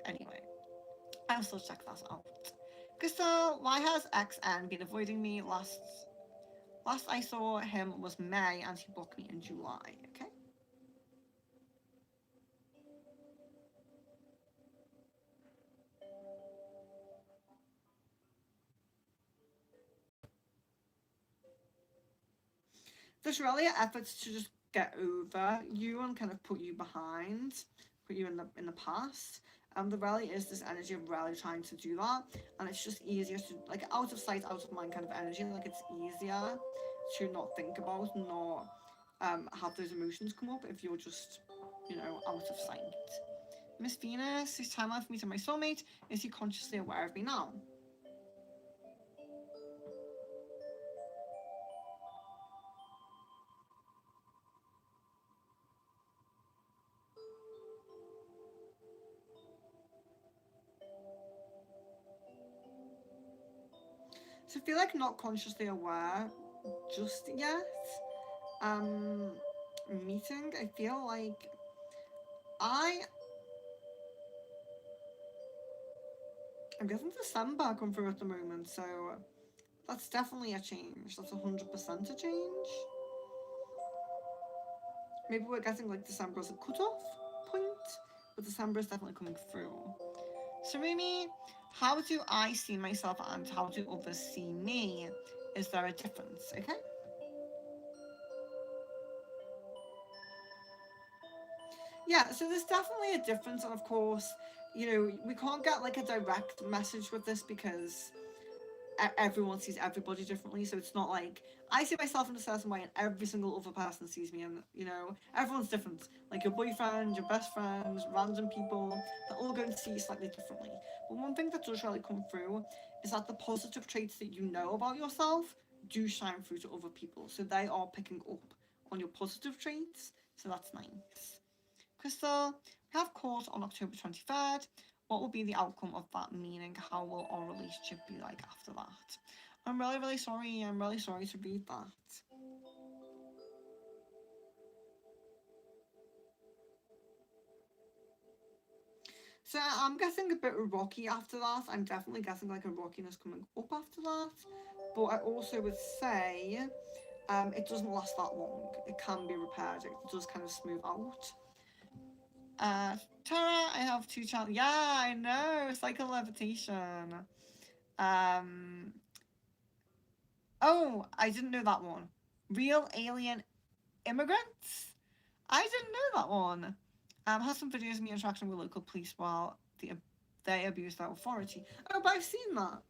Anyway, I'll still check that out. Crystal, why has XN been avoiding me? Last I saw him was May, and he blocked me in July. Okay. There's really efforts to just get over you and kind of put you behind, put you in the past. There really is this energy of really trying to do that, and it's just easier to like out of sight, out of mind kind of energy. Like it's easier to not think about, not have those emotions come up if you're just, out of sight. Miss Venus, it's time for me to my soulmate. Is he consciously aware of me now? So I feel like not consciously aware just yet. Meeting, I feel like I'm getting December come through at the moment, so that's definitely a change. That's 100% a change. Maybe we're getting like December as a cutoff point, but December is definitely coming through. So Rumi, how do I see myself and how do others see me? Is there a difference? Okay. Yeah, so there's definitely a difference, and of course, we can't get like a direct message with this because everyone sees everybody differently. So it's not like I see myself in a certain way and every single other person sees me, and everyone's different. Like your boyfriend, your best friends, random people, they're all going to see you slightly differently. But one thing that does really come through is that the positive traits that you know about yourself do shine through to other people. So they are picking up on your positive traits. So that's nice. Crystal, we have court on October 23rd. What will be the outcome of that meaning? How will our relationship be like after that? I'm really, really sorry. I'm really sorry to read that. So I'm guessing a bit rocky after that. I'm definitely guessing like a rockiness coming up after that. But I also would say it doesn't last that long. It can be repaired. It does kind of smooth out. Tara, I have two channels. Yeah, I know. Cycle levitation. Um. Oh, I didn't know that one. Real alien immigrants. I didn't know that one. Has some videos of me interacting with local police while they abuse their authority. Oh, but I've seen that.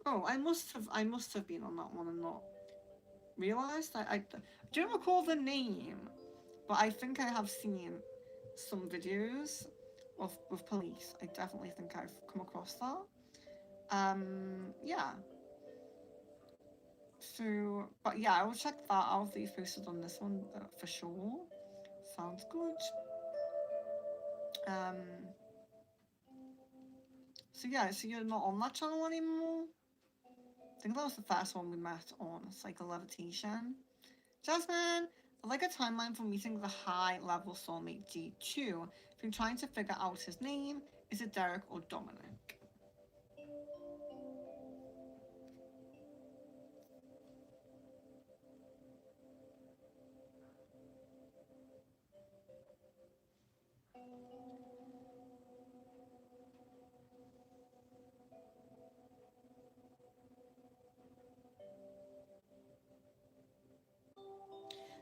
Oh, I must have been on that one and not realised. I don't recall the name, but I think I have seen some videos of with police. I definitely think I've come across that. Yeah. So, but yeah, I will check that out that you've posted on this one for sure. Sounds good. Um. So yeah, so you're not on that channel anymore. I think that was the first one we met on Cycle Levitation. Jasmine, I'd like a timeline for meeting the high level soulmate G2. If you're trying to figure out his name, is it Derek or Dominic?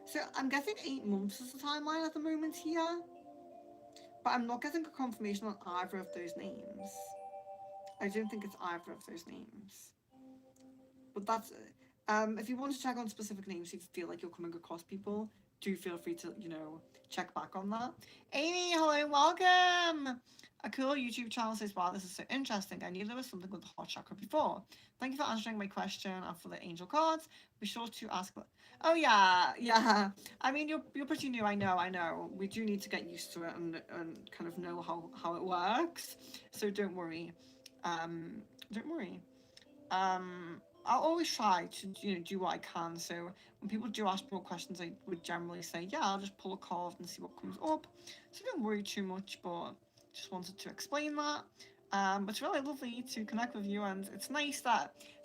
So I'm getting 8 months as the timeline at the moment here, but I'm not getting a confirmation on either of those names. I don't think it's either of those names. But that's if you want to check on specific names, if you feel like you're coming across people, do feel free to check back on that. Amy, hello, welcome. A cool YouTube channel says, "Wow, this is so interesting. I knew there was something with the heart chakra before. Thank you for answering my question and for the angel cards. Be sure to ask." Oh yeah, yeah. I mean, you're pretty new. I know. We do need to get used to it and kind of know how it works. So don't worry. Don't worry. I'll always try to do what I can. So when people do ask more questions, I would generally say, yeah, I'll just pull a card and see what comes up. So don't worry too much, but just wanted to explain that. But it's really lovely to connect with you, and it's nice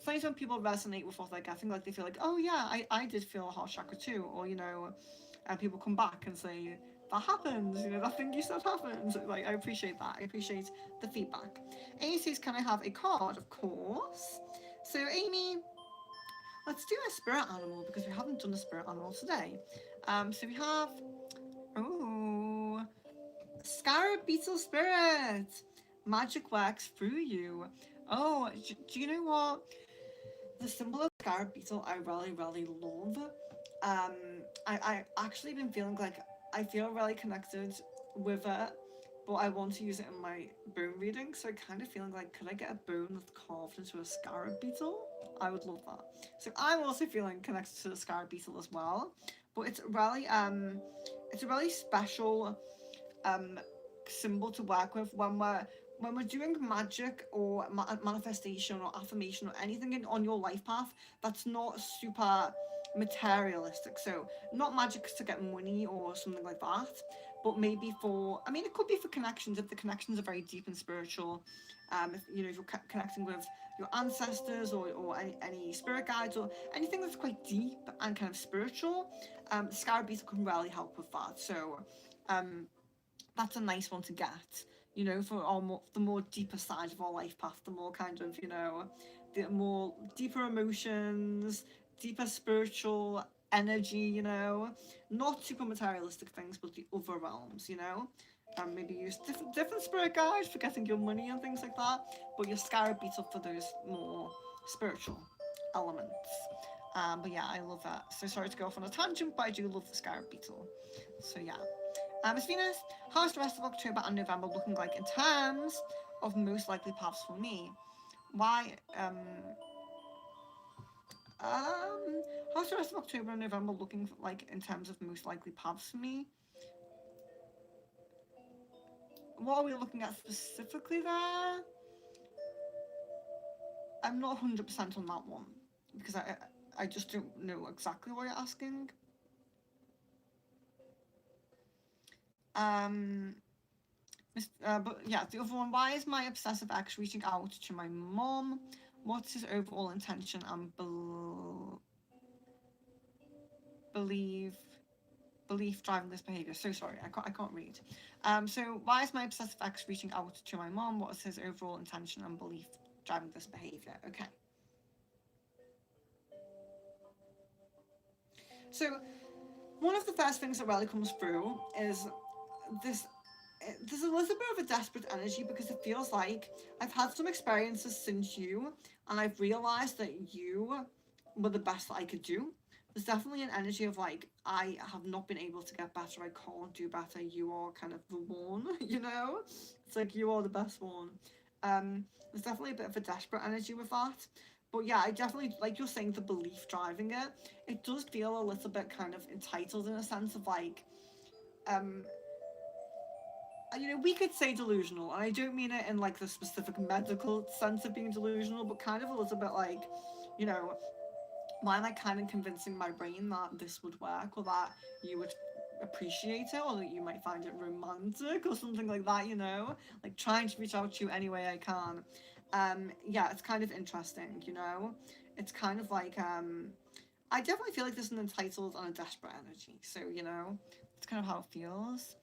when people resonate with what they're getting. Like they feel like, oh yeah, I did feel a heart chakra too, or and people come back and say that happens. That thing you said happens. Like I appreciate that. I appreciate the feedback. Amy says, can I have a card? Of course. So Amy, let's do a spirit animal because we haven't done a spirit animal today. So we have Scarab Beetle Spirit. Magic works through you. Oh, do you know what? The symbol of Scarab beetle I really, really love. Um, I actually been feeling like I feel really connected with it, but I want to use it in my bone reading, so I kind of feeling like, could I get a bone that's carved into a scarab beetle? I would love that. So I'm also feeling connected to the scarab beetle as well, but it's a really special um symbol to work with when we're doing magic or manifestation or affirmation or anything on your life path that's not super materialistic. So not magic to get money or something like that, but maybe for, I mean, it could be for connections if the connections are very deep and spiritual. If you know, if you're connecting with your ancestors or any spirit guides or anything that's quite deep and kind of spiritual, scarab beetle can really help with that. So um that's a nice one to get, you know, for the more deeper side of our life path, the more kind of, you know, the more deeper emotions, deeper spiritual energy, you know, not super materialistic things, but the other realms, you know. Maybe use different spirit guides for getting your money and things like that, but your scarab beetle for those more spiritual elements. But yeah, I love that. So sorry to go off on a tangent, but I do love the scarab beetle. So yeah. Miss Venus, how's the rest of October and November looking like in terms of most likely paths for me? Why, how's the rest of October and November looking like in terms of most likely paths for me? What are we looking at specifically there? I'm not 100% on that one because I just don't know exactly what you're asking. Um, but yeah, the other one, why is my obsessive ex reaching out to my mom? What's his overall intention and believe belief driving this behavior? So sorry, I can't read. So why is my obsessive ex reaching out to my mom? What is his overall intention and belief driving this behavior? Okay. So one of the first things that really comes through is this there's a little bit of a desperate energy because it feels like I've had some experiences since you, and I've realized that you were the best that I could do. There's definitely an energy of like, I have not been able to get better, I can't do better, you are kind of the one, you know? It's like you are the best one. There's definitely a bit of a desperate energy with that. But yeah, I definitely, like you're saying, the belief driving it, it does feel a little bit kind of entitled in a sense of like, um, you know, we could say delusional, and I don't mean it in like the specific medical sense of being delusional, but kind of a little bit like, you know, why am I kind of convincing my brain that this would work or that you would appreciate it or that you might find it romantic or something like that, you know? Like trying to reach out to you any way I can. Yeah, it's kind of interesting, you know? It's kind of like, I definitely feel like there's an entitled and a desperate energy. So, you know, it's kind of how it feels.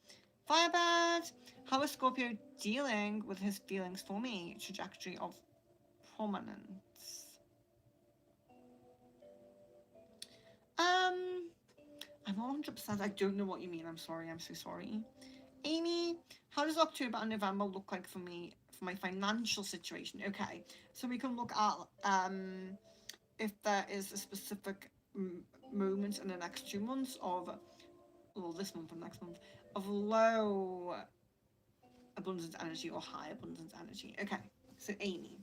Firebird, how is Scorpio dealing with his feelings for me? Trajectory of prominence. Um, I'm not 100%. I don't know what you mean. I'm sorry. I'm so sorry. Amy, how does October and November look like for me for my financial situation? Okay, so we can look at if there is a specific moment in the next 2 months of, well, this month and next month, of low abundant energy or high abundant energy. Okay, so Amy.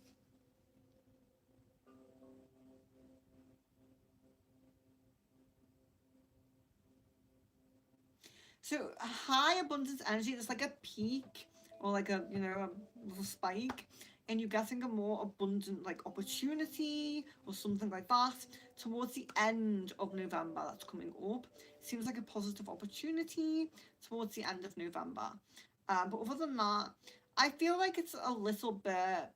So high abundance energy is like a peak or like a, you know, a little spike, and you're getting a more abundant like opportunity or something like that towards the end of November. That's coming up. Seems like a positive opportunity towards the end of November. But other than that, I feel like it's a little bit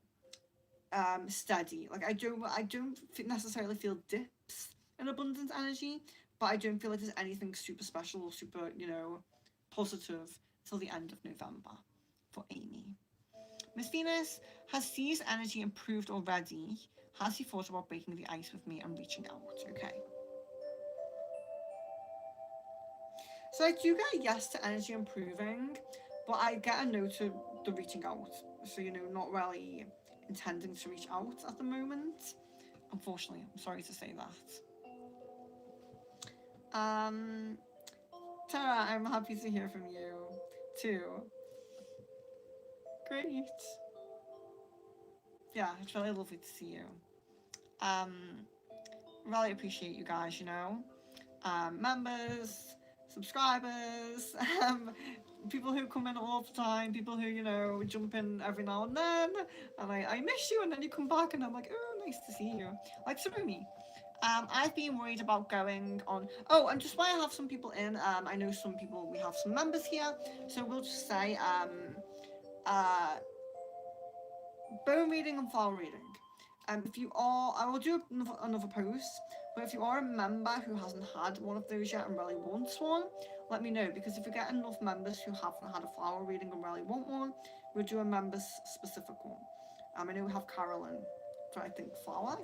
steady. Like I don't necessarily feel dips in abundant energy, but I don't feel like there's anything super special or super, you know, positive till the end of November for Amy. Miss Venus, has C's energy improved already? Has he thought about breaking the ice with me and reaching out? Okay. So I do get a yes to energy improving, but I get a no to the reaching out. So, you know, not really intending to reach out at the moment. Unfortunately, I'm sorry to say that. Tara, I'm happy to hear from you too. Great. Yeah, it's really lovely to see you. Um, really appreciate you guys, members, subscribers, people who come in all the time, people who, jump in every now and then, and I miss you, and then you come back, and I'm like, oh, nice to see you. Like Sarumi. I've been worried about going on. Oh, and just why I have some people in, I know some people, we have some members here, so we'll just say, uh, bone reading and file reading. If you are, I will do another post, but if you are a member who hasn't had one of those yet and really wants one, let me know, because if we get enough members who haven't had a flower reading and really want one, we'll do a members specific one. I know we have Carolyn for, I think, flower,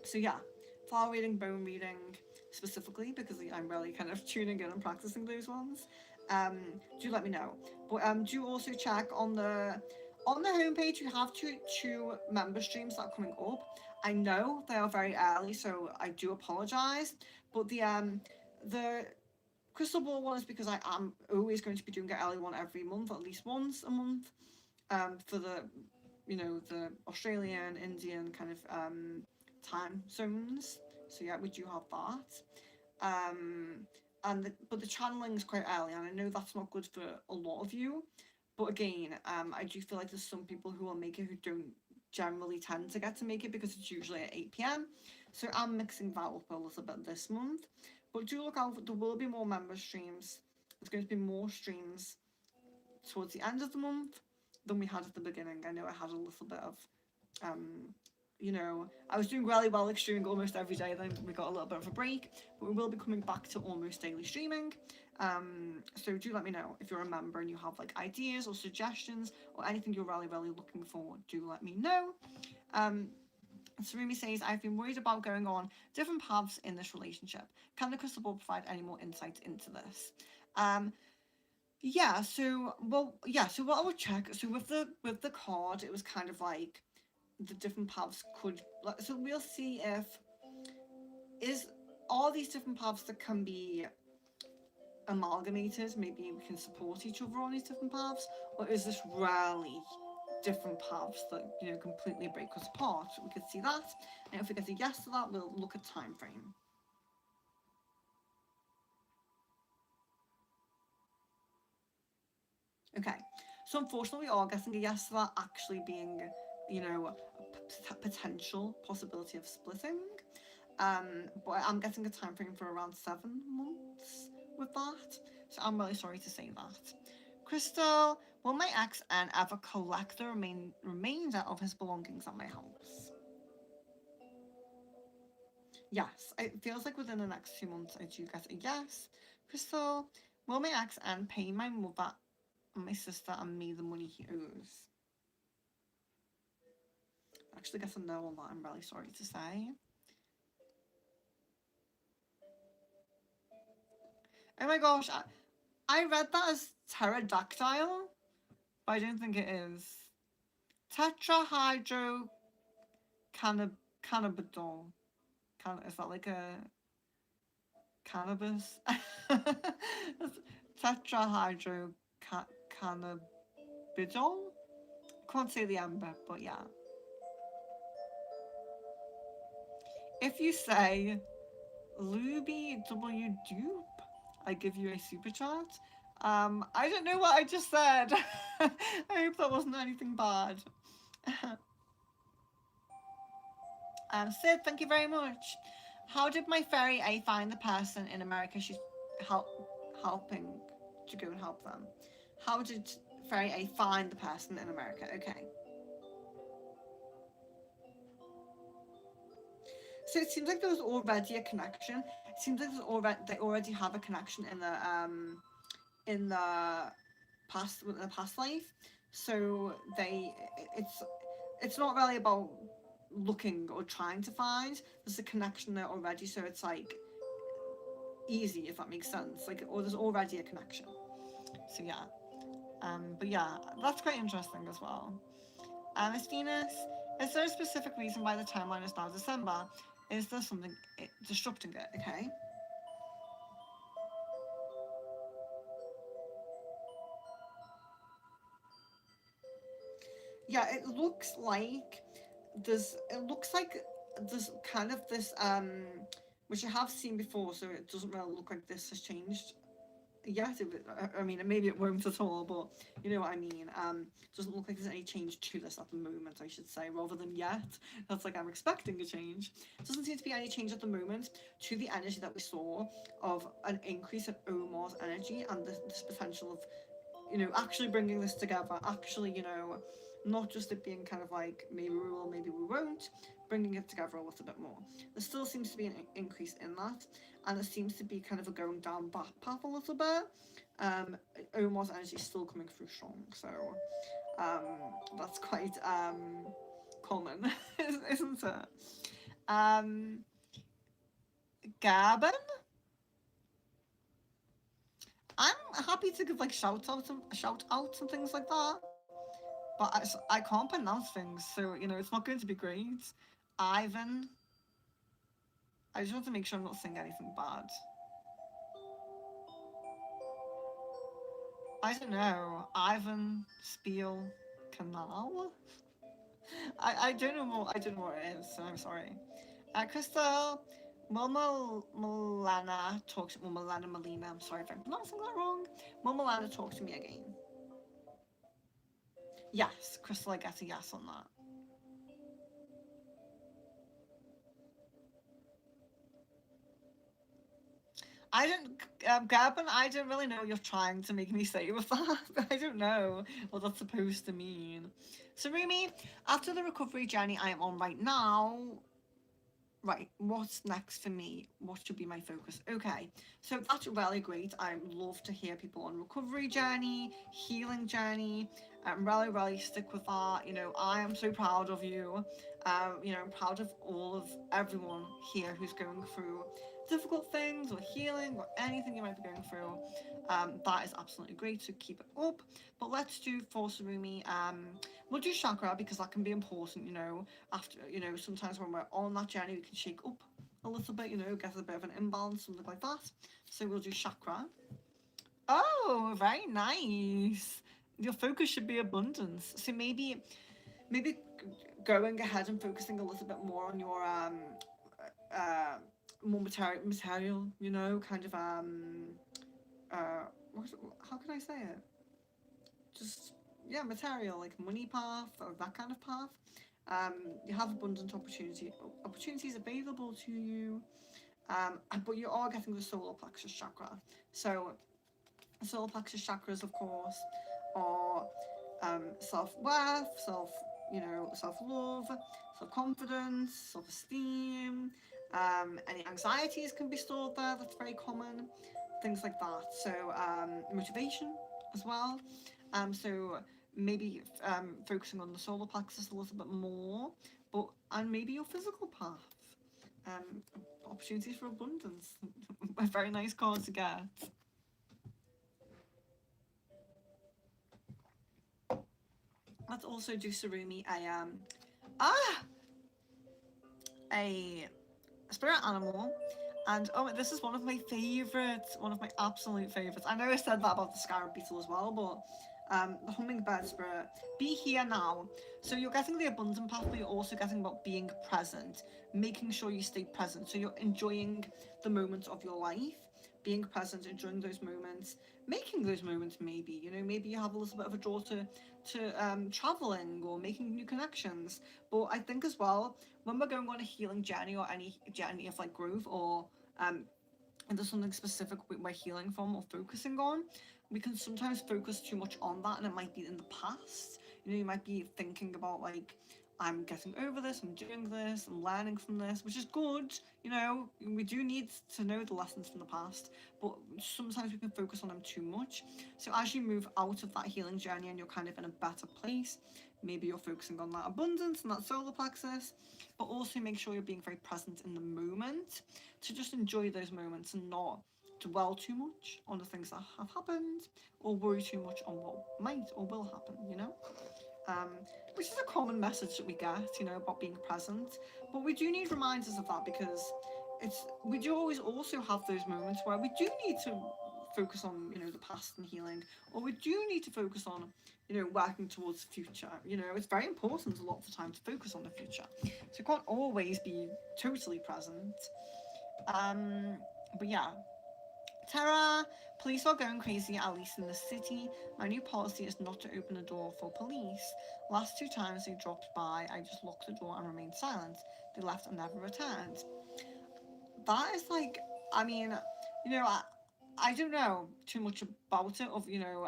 so yeah, flower reading, bone reading specifically, because I'm really kind of tuning in and practicing those ones. Do let me know. But do also check on the homepage. You have two member streams that are coming up. I know they are very early, so I do apologize. But the crystal ball one is because I am always going to be doing an early one every month, at least once a month. For the the Australian, Indian kind of time zones. So yeah, we do have that. But the channeling is quite early, and I know that's not good for a lot of you. But again, I do feel like there's some people who will make it who don't generally tend to get to make it because it's usually at 8 p.m. So I'm mixing that up a little bit this month. But do look out, there will be more member streams. There's going to be more streams towards the end of the month than we had at the beginning. I know I had a little bit of I was doing really well streaming almost every day, then we got a little bit of a break, but we will be coming back to almost daily streaming. So do let me know if you're a member and you have like ideas or suggestions or anything you're really, really looking for. Do let me know. Sarumi says, I've been worried about going on different paths in this relationship. Can the crystal ball provide any more insight into this? So what I would check, so with the card, it was kind of like the different paths could, so we'll see if is all these different paths that can be amalgamated, maybe we can support each other on these different paths, or is this really different paths that completely break us apart? We could see that, and if we get a yes to that, we'll look at time frame. Okay, so unfortunately we are getting a yes to that actually being a potential possibility of splitting. But I'm getting a time frame for around 7 months with that, so I'm really sorry to say that. Crystal, will my ex-N ever collect the remainder of his belongings at my house? Yes, it feels like within the next 2 months I do get a yes. Crystal, will my ex-N pay my mother and my sister and me the money he owes? I actually get a no on that, I'm really sorry to say. Oh my gosh, I read that as pterodactyl, but I don't think it is. Tetrahydrocannabinol. Is that like a cannabis? Tetrahydrocannabinol? Can't say the M bit, but yeah. If you say Luby W Dupe, I give you a super chat. I don't know what I just said. I hope that wasn't anything bad. Sid, thank you very much. How did my fairy A find the person in America she's helping to go and help them? How did fairy A find the person in America? Okay. So it seems like there was already a connection. It seems like they already have a connection in the past life. So it's not really about looking or trying to find. There's a connection there already, so it's like easy, if that makes sense. Like, or there's already a connection. So yeah. But yeah, that's quite interesting as well. Miss Venus, Is there a specific reason why the timeline is now December? Is there something disrupting it? Okay. Yeah, it looks like there's kind of this which I have seen before, so it doesn't really look like this has changed yet. I mean, maybe it won't at all, but you know what I mean. Doesn't look like there's any change to this at the moment, I should say, rather than yet. That's like I'm expecting a change. Doesn't seem to be any change at the moment to the energy that we saw of an increase in Omar's energy and this potential of, you know, actually bringing this together, actually, you know, not just it being kind of like maybe we will, maybe we won't, bringing it together a little bit more. There still seems to be an increase in that, and it seems to be kind of a going down that path a little bit. Omar's energy is still coming through strong, so um, that's quite common, isn't it? Um, Gabon, I'm happy to give like shout outs and things like that. But I can't pronounce things, so you know it's not going to be great. Ivan, I just want to make sure I'm not saying anything bad. I don't know. Ivan Spiel Canal. I don't know what it is, so I'm sorry. Crystal, Milana talks. Well, Milana Melina. I'm sorry if I'm pronouncing that wrong. Milana talk to me again. Yes, Crystal. I get a yes on that. I don't, Gavin, I don't really know what you're trying to make me say with that. I don't know what that's supposed to mean. So, Rumi, after the recovery journey I am on right now, right, what's next for me? What should be my focus? Okay, so that's really great. I love to hear people on recovery journey, healing journey. Really, really stick with that. You know, I am so proud of you. You know, I'm proud of all of everyone here who's going through difficult things or healing or anything you might be going through. That is absolutely great. So keep it up. But let's do for Sarumi. We'll do chakra because that can be important. You know, after sometimes when we're on that journey, we can shake up a little bit. You know, get a bit of an imbalance, something like that. So we'll do chakra. Oh, very nice. Your focus should be abundance. So maybe going ahead and focusing a little bit more on your uh more material, you know, kind of what, how can I say it? Just yeah, material like money path or that kind of path. Um, you have abundant opportunities available to you, but you are getting the solar plexus chakra. So solar plexus chakras, of course, are self worth, self love, self confidence, self esteem. Any anxieties can be stored there. That's very common. Things like that. So motivation as well. So maybe focusing on the solar plexus a little bit more, but and maybe your physical path. Um, Opportunities for abundance. A very nice card to get. Let's also do Sarumi ah a spirit animal. And oh, this is one of my favorites, one of my absolute favorites. I know I said that about the scarab beetle as well, but the hummingbird spirit, be here now. So you're getting the abundant path, but you're also getting about being present, making sure you stay present. So you're enjoying the moments of your life, being present, enjoying those moments, making those moments. Maybe maybe you have a little bit of a draw to traveling or making new connections. But I think as well when we're going on a healing journey or any journey of like growth or and there's something specific we're healing from or focusing on, we can sometimes focus too much on that and it might be in the past. You might be thinking about like, I'm getting over this, I'm doing this, I'm learning from this, which is good. We do need to know the lessons from the past, but sometimes we can focus on them too much. So as you move out of that healing journey and you're kind of in a better place, maybe you're focusing on that abundance and that solar plexus, but also make sure you're being very present in the moment to just enjoy those moments and not dwell too much on the things that have happened or worry too much on what might or will happen. um, which is a common message that we get, you know, about being present. But we do need reminders of that because we do always also have those moments where we do need to focus on, you know, the past and healing, or we do need to focus on, you know, working towards the future. You know, it's very important a lot of the time to focus on the future. So you can't always be totally present. Um, but yeah, Tara, police are going crazy, at least in the city. My new policy is not to open the door for police. Last two times they dropped by, I just locked the door and remained silent. They left and never returned. That is like, I mean, you know, I don't know too much about it. Of you know,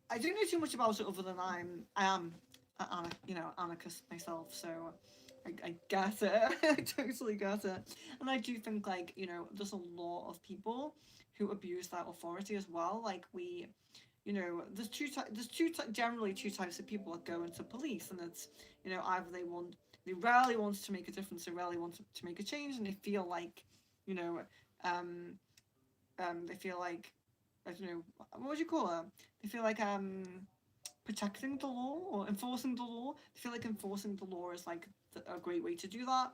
I don't know too much about it other than I am, you know, anarchist myself. So I get it. I totally get it. And I do think like you know, there's a lot of people who abuse that authority as well. Like we, you know, generally two types of people that go into police, and it's you know either they rarely want to make a difference, they rarely want to make a change, and they feel like, you know, um, they feel like I don't know what would you call it? They feel like protecting the law or enforcing the law. They feel like enforcing the law is like a great way to do that.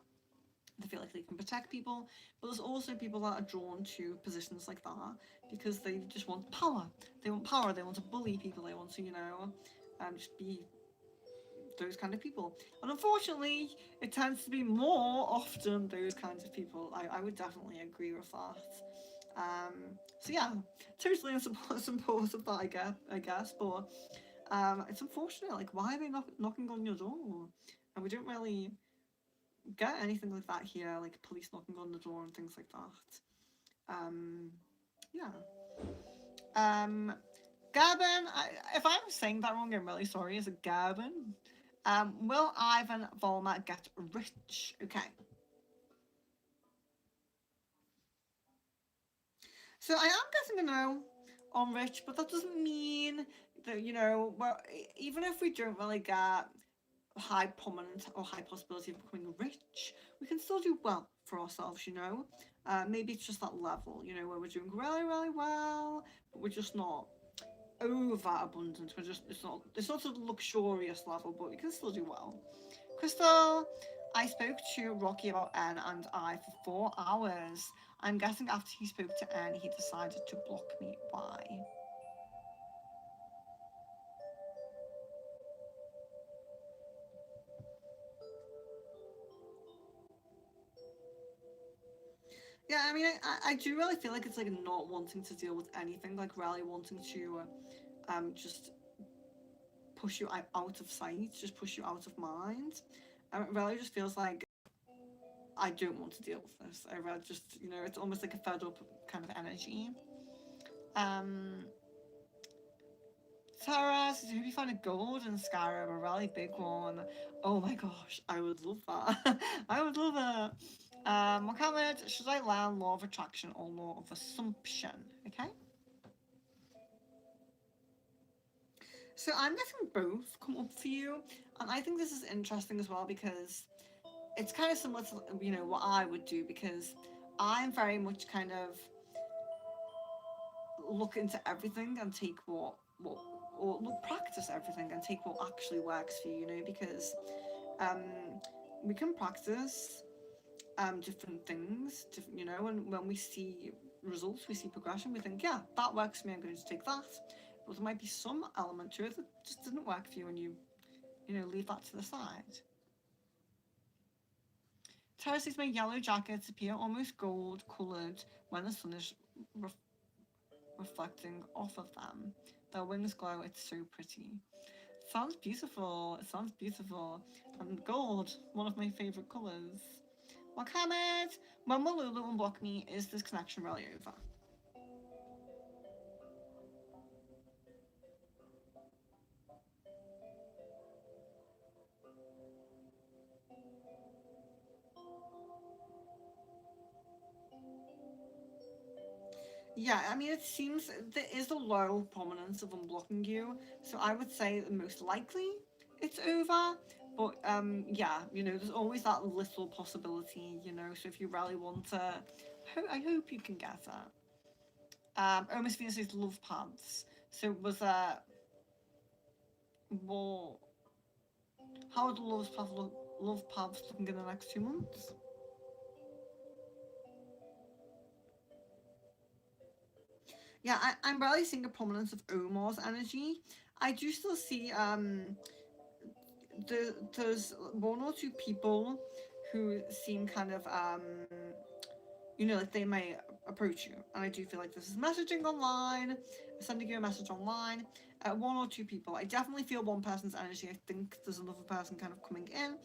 They feel like they can protect people, but there's also people that are drawn to positions like that because they just want power. They want power. They want to bully people. They want to, you know, just be those kind of people. And unfortunately, it tends to be more often those kinds of people. I would definitely agree with that. So yeah, totally in support of that. I guess, but it's unfortunate. Like, why are they knocking on your door? And we don't really get anything like that here, like police knocking on the door and things like that. Yeah. Um, Gavin, if I'm saying that wrong, I'm really sorry. Is it Gavin? Will Ivan Volmer get rich? Okay. So I am getting a no on rich, but that doesn't mean that, you know, well, even if we don't really get high prominent or high possibility of becoming rich, we can still do well for ourselves, you know. Maybe it's just that level, you know, where we're doing really, really well, but we're just not over abundant. We're just it's not a luxurious level, but we can still do well. Crystal, I spoke to Rocky about N and I for 4 hours. I'm guessing after he spoke to N, he decided to block me. Why? Yeah, I mean, I do really feel like it's like not wanting to deal with anything, like really wanting to just push you out of sight, just push you out of mind. It really just feels like I don't want to deal with this. I really just, you know, it's almost like a fed up kind of energy. Um, Sarah says, "Have you found a golden Scarab, a really big one?" Oh my gosh, I would love that. I would love it. Mohammed, should I learn law of attraction or law of assumption? Okay. So I'm getting both come up for you, and I think this is interesting as well because it's kind of similar to you know what I would do because I'm very much kind of look into everything and take what or look practice everything and take what actually works for you, you know, because um we can practice different things, different, you know, and when we see results, we see progression, we think, yeah, that works for me, I'm going to take that. But there might be some element to it that just didn't work for you and you know, leave that to the side. Tara says my yellow jackets appear almost gold coloured when the sun is ref- reflecting off of them. Their wings glow, it's so pretty. Sounds beautiful, it sounds beautiful. And gold, one of my favourite colours. Mohammed, when will Lulu unblock me? Is this connection really over? Yeah, I mean, it seems there is a low prominence of unblocking you, so I would say most likely it's over. But yeah, you know, there's always that little possibility, you know. So if you really want to, I hope you can get that. Almost Venus says love paths. So But how are the love paths looking in the next 2 months? Yeah, I'm barely seeing a prominence of Omar's energy. I do still see there's one or two people who seem kind of like they may approach you, and I do feel like this is messaging online, sending you a message online. One or two people. I definitely feel one person's energy. I think there's another person kind of coming in.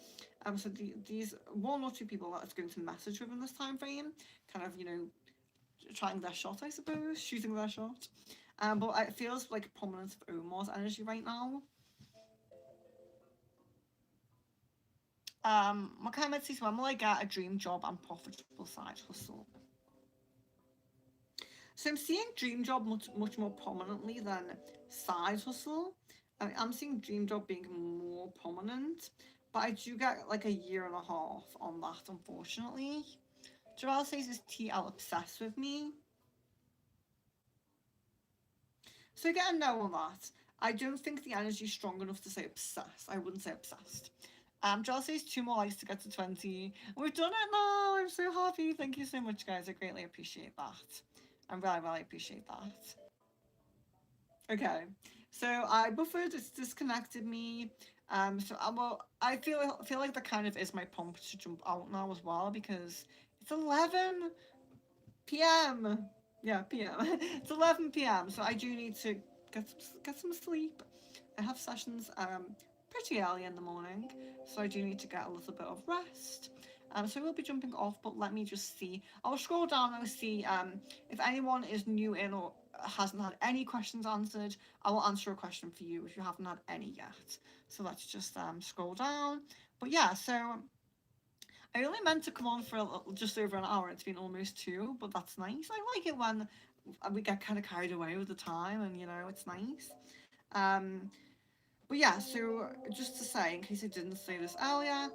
So these one or two people that it's going to message within this time frame, kind of trying their shot, I suppose, shooting their shot. But it feels like prominence of Omar's energy right now. What kind of says when will I get a dream job and profitable side hustle? So I'm seeing dream job much more prominently than side hustle. I'm seeing dream job being more prominent, but I do get like a year and a half on that, unfortunately. Joelle says is TL obsessed with me? So get a no on that. I don't think the energy is strong enough to say obsessed. I wouldn't say obsessed. Joelle says 2 more likes to get to 20. We've done it now. I'm so happy. Thank you so much, guys. I greatly appreciate that. I really appreciate that. Okay, so I buffered. It's disconnected me. I feel like that kind of is my prompt to jump out now as well because it's 11 p.m. Yeah, p.m. It's 11 p.m. So I do need to get some sleep. I have sessions pretty early in the morning, so I do need to get a little bit of rest. So we'll be jumping off, but let me just see. I'll scroll down and see if anyone is new in or hasn't had any questions answered. I will answer a question for you if you haven't had any yet. So let's just scroll down. But yeah, so I only meant to come on for just over an hour. It's been almost 2, but that's nice. I like it when we get kind of carried away with the time, and it's nice. Um, but yeah, so just to say, in case I didn't say this earlier,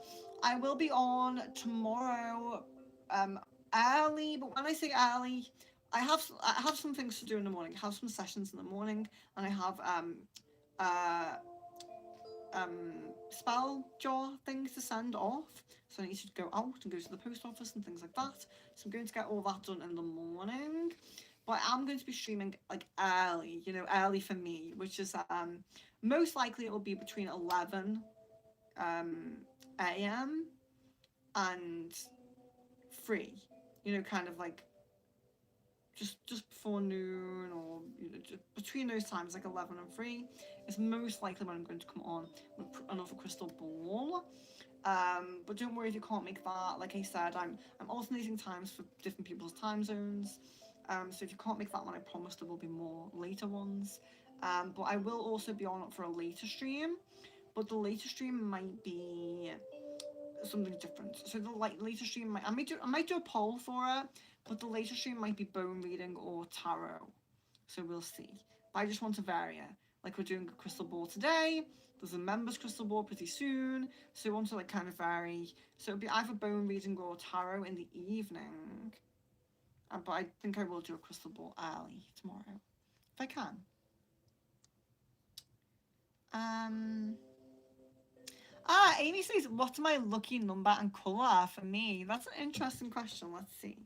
I will be on tomorrow early. But when I say early, I have some things to do in the morning. I have some sessions in the morning, and I have uh, spell jar things to send off. So I need to go out and go to the post office and things like that. So I'm going to get all that done in the morning. But I'm going to be streaming like early, early for me, which is most likely it will be between 11 a.m. and 3. Kind of like just before noon, or just between those times, like 11 and 3, is most likely when I'm going to come on with another crystal ball. But don't worry if you can't make that. Like I said, I'm alternating times for different people's time zones. So if you can't make that one, I promise there will be more later ones. But I will also be on for a later stream. But the later stream might be something different. So the later stream I might do a poll for it, but the later stream might be bone reading or tarot. So we'll see. But I just want to vary it. Like we're doing a crystal ball today. There's a members crystal ball pretty soon. So I want to like kind of vary. So it'll be either bone reading or tarot in the evening. But I think I will do a crystal ball early tomorrow. If I can. Amy says, what's my lucky number and colour for me? That's an interesting question. Let's see.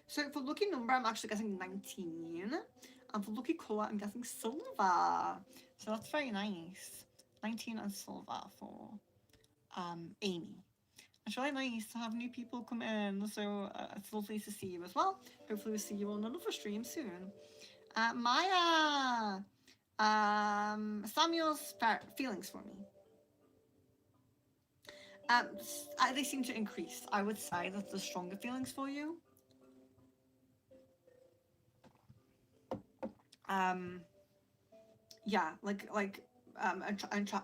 So for lucky number, I'm actually getting 19. And for lucky colour, I'm getting silver. So that's very nice. 19 and silver for Amy. It's really nice to have new people come in. So it's lovely to see you as well. Hopefully we'll see you on another stream soon. Maya! Samuel's feelings for me. They seem to increase. I would say that there's stronger feelings for you. Yeah,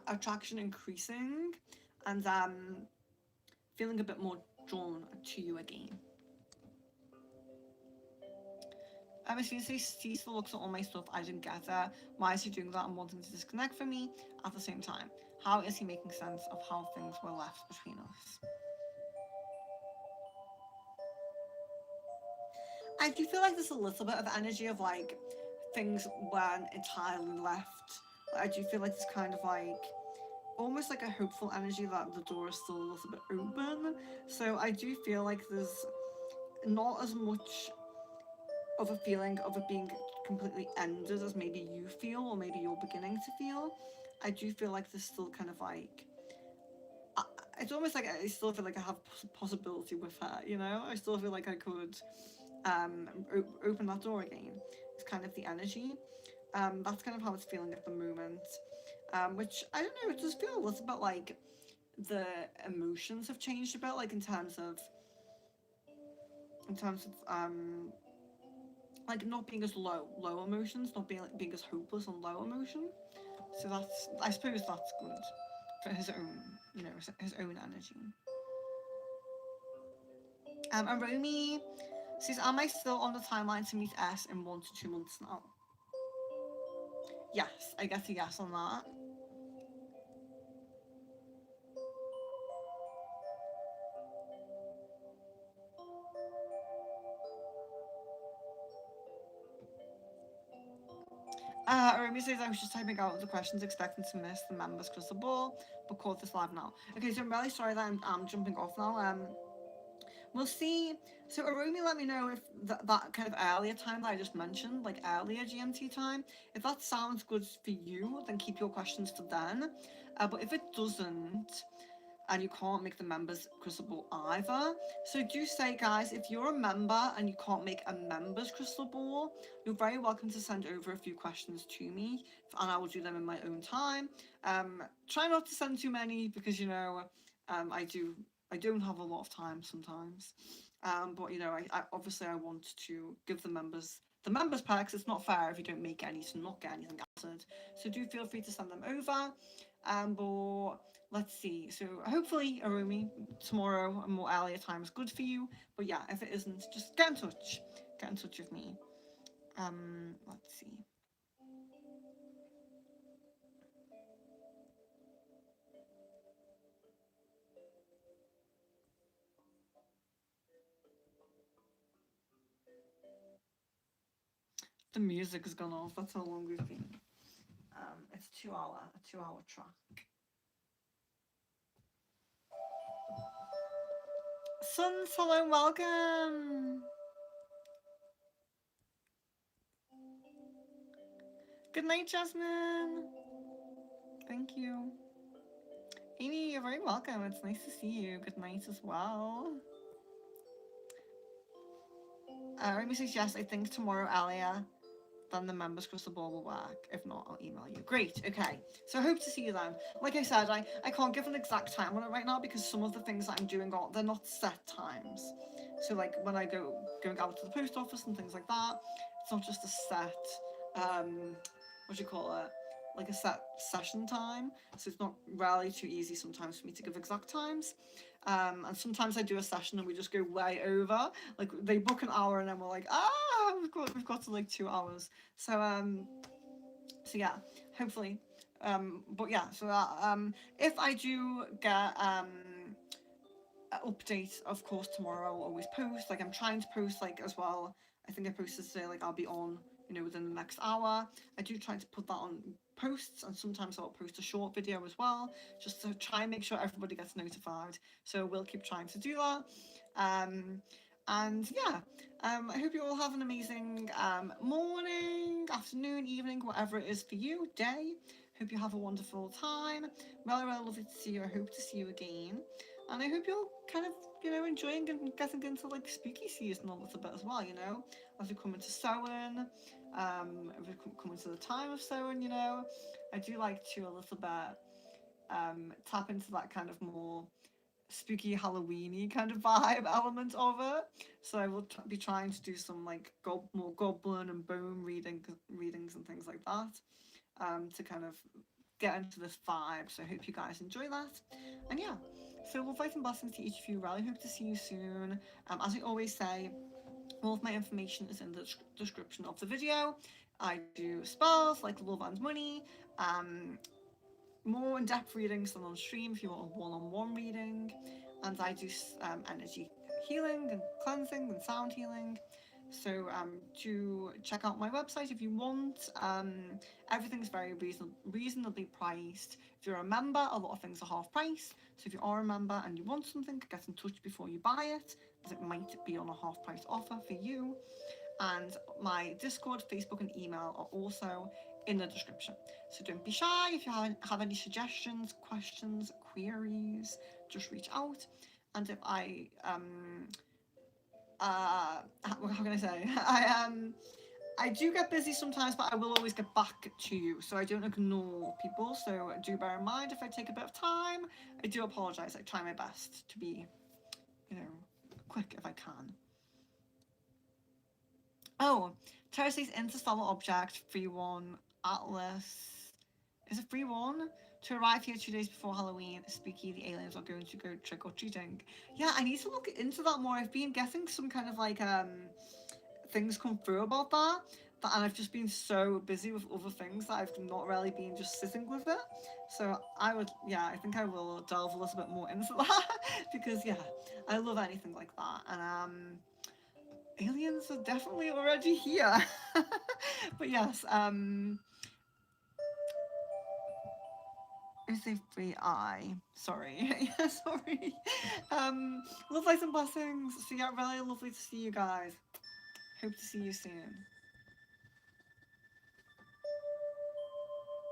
attraction increasing, and feeling a bit more drawn to you again. As soon as he still looks at all my stuff, I didn't get it. Why is he doing that and wanting to disconnect from me at the same time? How is he making sense of how things were left between us? I do feel like there's a little bit of energy of like things weren't entirely left. I do feel like it's kind of like almost like a hopeful energy that the door is still a little bit open. So I do feel like there's not as much of a feeling of it being completely ended as maybe you feel or maybe you're beginning to feel. I do feel like there's still kind of like it's almost like I still feel like I have possibility with her, you know? I still feel like I could open that door again. It's kind of the energy. That's kind of how it's feeling at the moment. Which I don't know, it does feel a little bit like the emotions have changed a bit, like in terms of like not being as low emotions, not being as hopeless on low emotion. So that's, I suppose that's good for his own, his own energy. And Romy says, am I still on the timeline to meet S in 1 to 2 months now? Yes, I get a yes on that. Romy says, I was just typing out the questions expecting to miss the members crystal ball, but caught this live now. Okay, so I'm really sorry that I'm jumping off now. We'll see. So Arumi let me know if that kind of earlier time that I just mentioned, like earlier GMT time, if that sounds good for you, then keep your questions to then. But if it doesn't, and you can't make the members crystal ball either. So do say, guys, if you're a member and you can't make a members crystal ball, you're very welcome to send over a few questions to me, and I will do them in my own time. Try not to send too many because I don't have a lot of time sometimes. But I obviously I want to give the members packs. It's not fair if you don't make any to not get anything answered. So do feel free to send them over. But let's see. So hopefully, Arumi, tomorrow a more earlier time is good for you. But yeah, if it isn't, just get in touch. Get in touch with me. Let's see. The music has gone off. That's how long we've been. It's a 2 hour track. Sun, hello, welcome. Good night, Jasmine. Thank you. Amy, you're very welcome. It's nice to see you. Good night as well. Remy says yes, I think tomorrow, Alia, then the members crystal ball will work. If not, I'll email you. Great, okay. So I hope to see you then. Like I said, I can't give an exact time on it right now because some of the things that I'm doing they're not set times. So like when I going out to the post office and things like that, it's not just a set what do you call it? Like a set session time. So it's not really too easy sometimes for me to give exact times. And sometimes I do a session and we just go way over. Like they book an hour and then we're like, we've got to like 2 hours. So yeah, hopefully. But yeah, so if I do get an update, of course tomorrow I'll always post. Like I'm trying to post like as well. I think I posted today like I'll be on within the next hour. I do try to put that on posts, and sometimes I'll post a short video as well, just to try and make sure everybody gets notified. So we'll keep trying to do that. And yeah, I hope you all have an amazing morning, afternoon, evening, whatever it is for you, day. Hope you have a wonderful time. Really, really lovely to see you. I hope to see you again. And I hope you're kind of, enjoying and getting into like spooky season a little bit as well, as we come into Samhain, if we come into the time of Samhain, I do like to a little bit tap into that kind of more spooky Halloweeny kind of vibe element of it. So I will be trying to do some like more goblin and bone readings and things like that, to kind of get into this vibe. So I hope you guys enjoy that. And yeah, so we'll fight and blessings to each of you. Really hope to see you soon. As I always say, all of my information is in the description of the video. I do spells like love and money, more in-depth readings than on stream if you want a one-on-one reading, and I do energy healing and cleansing and sound healing. So do check out my website if you want. Everything's very reasonably priced. If you're a member, a lot of things are half price. So if you are a member and you want something, get in touch before you buy it, as it might be on a half price offer for you. And my Discord, Facebook, and email are also in the description. So don't be shy. If you have any suggestions, questions, queries, just reach out. And if how can I say? I do get busy sometimes, but I will always get back to you, so I don't ignore people. So do bear in mind if I take a bit of time. I do apologise. I try my best to be, quick if I can. Oh, Terra says interstellar object 3-1 Atlas. Is it 3-1? To arrive here 2 days before Halloween, spooky, the aliens are going to go trick or treating. Yeah, I need to look into that more. I've been getting some kind of like things come through about that, and I've just been so busy with other things that I've not really been just sitting with it. So I think I will delve a little bit more into that because yeah, I love anything like that, and aliens are definitely already here. But yes, is a free eye. Sorry. Yeah, sorry. Love, lights, and blessings. So yeah, really lovely to see you guys. Hope to see you soon.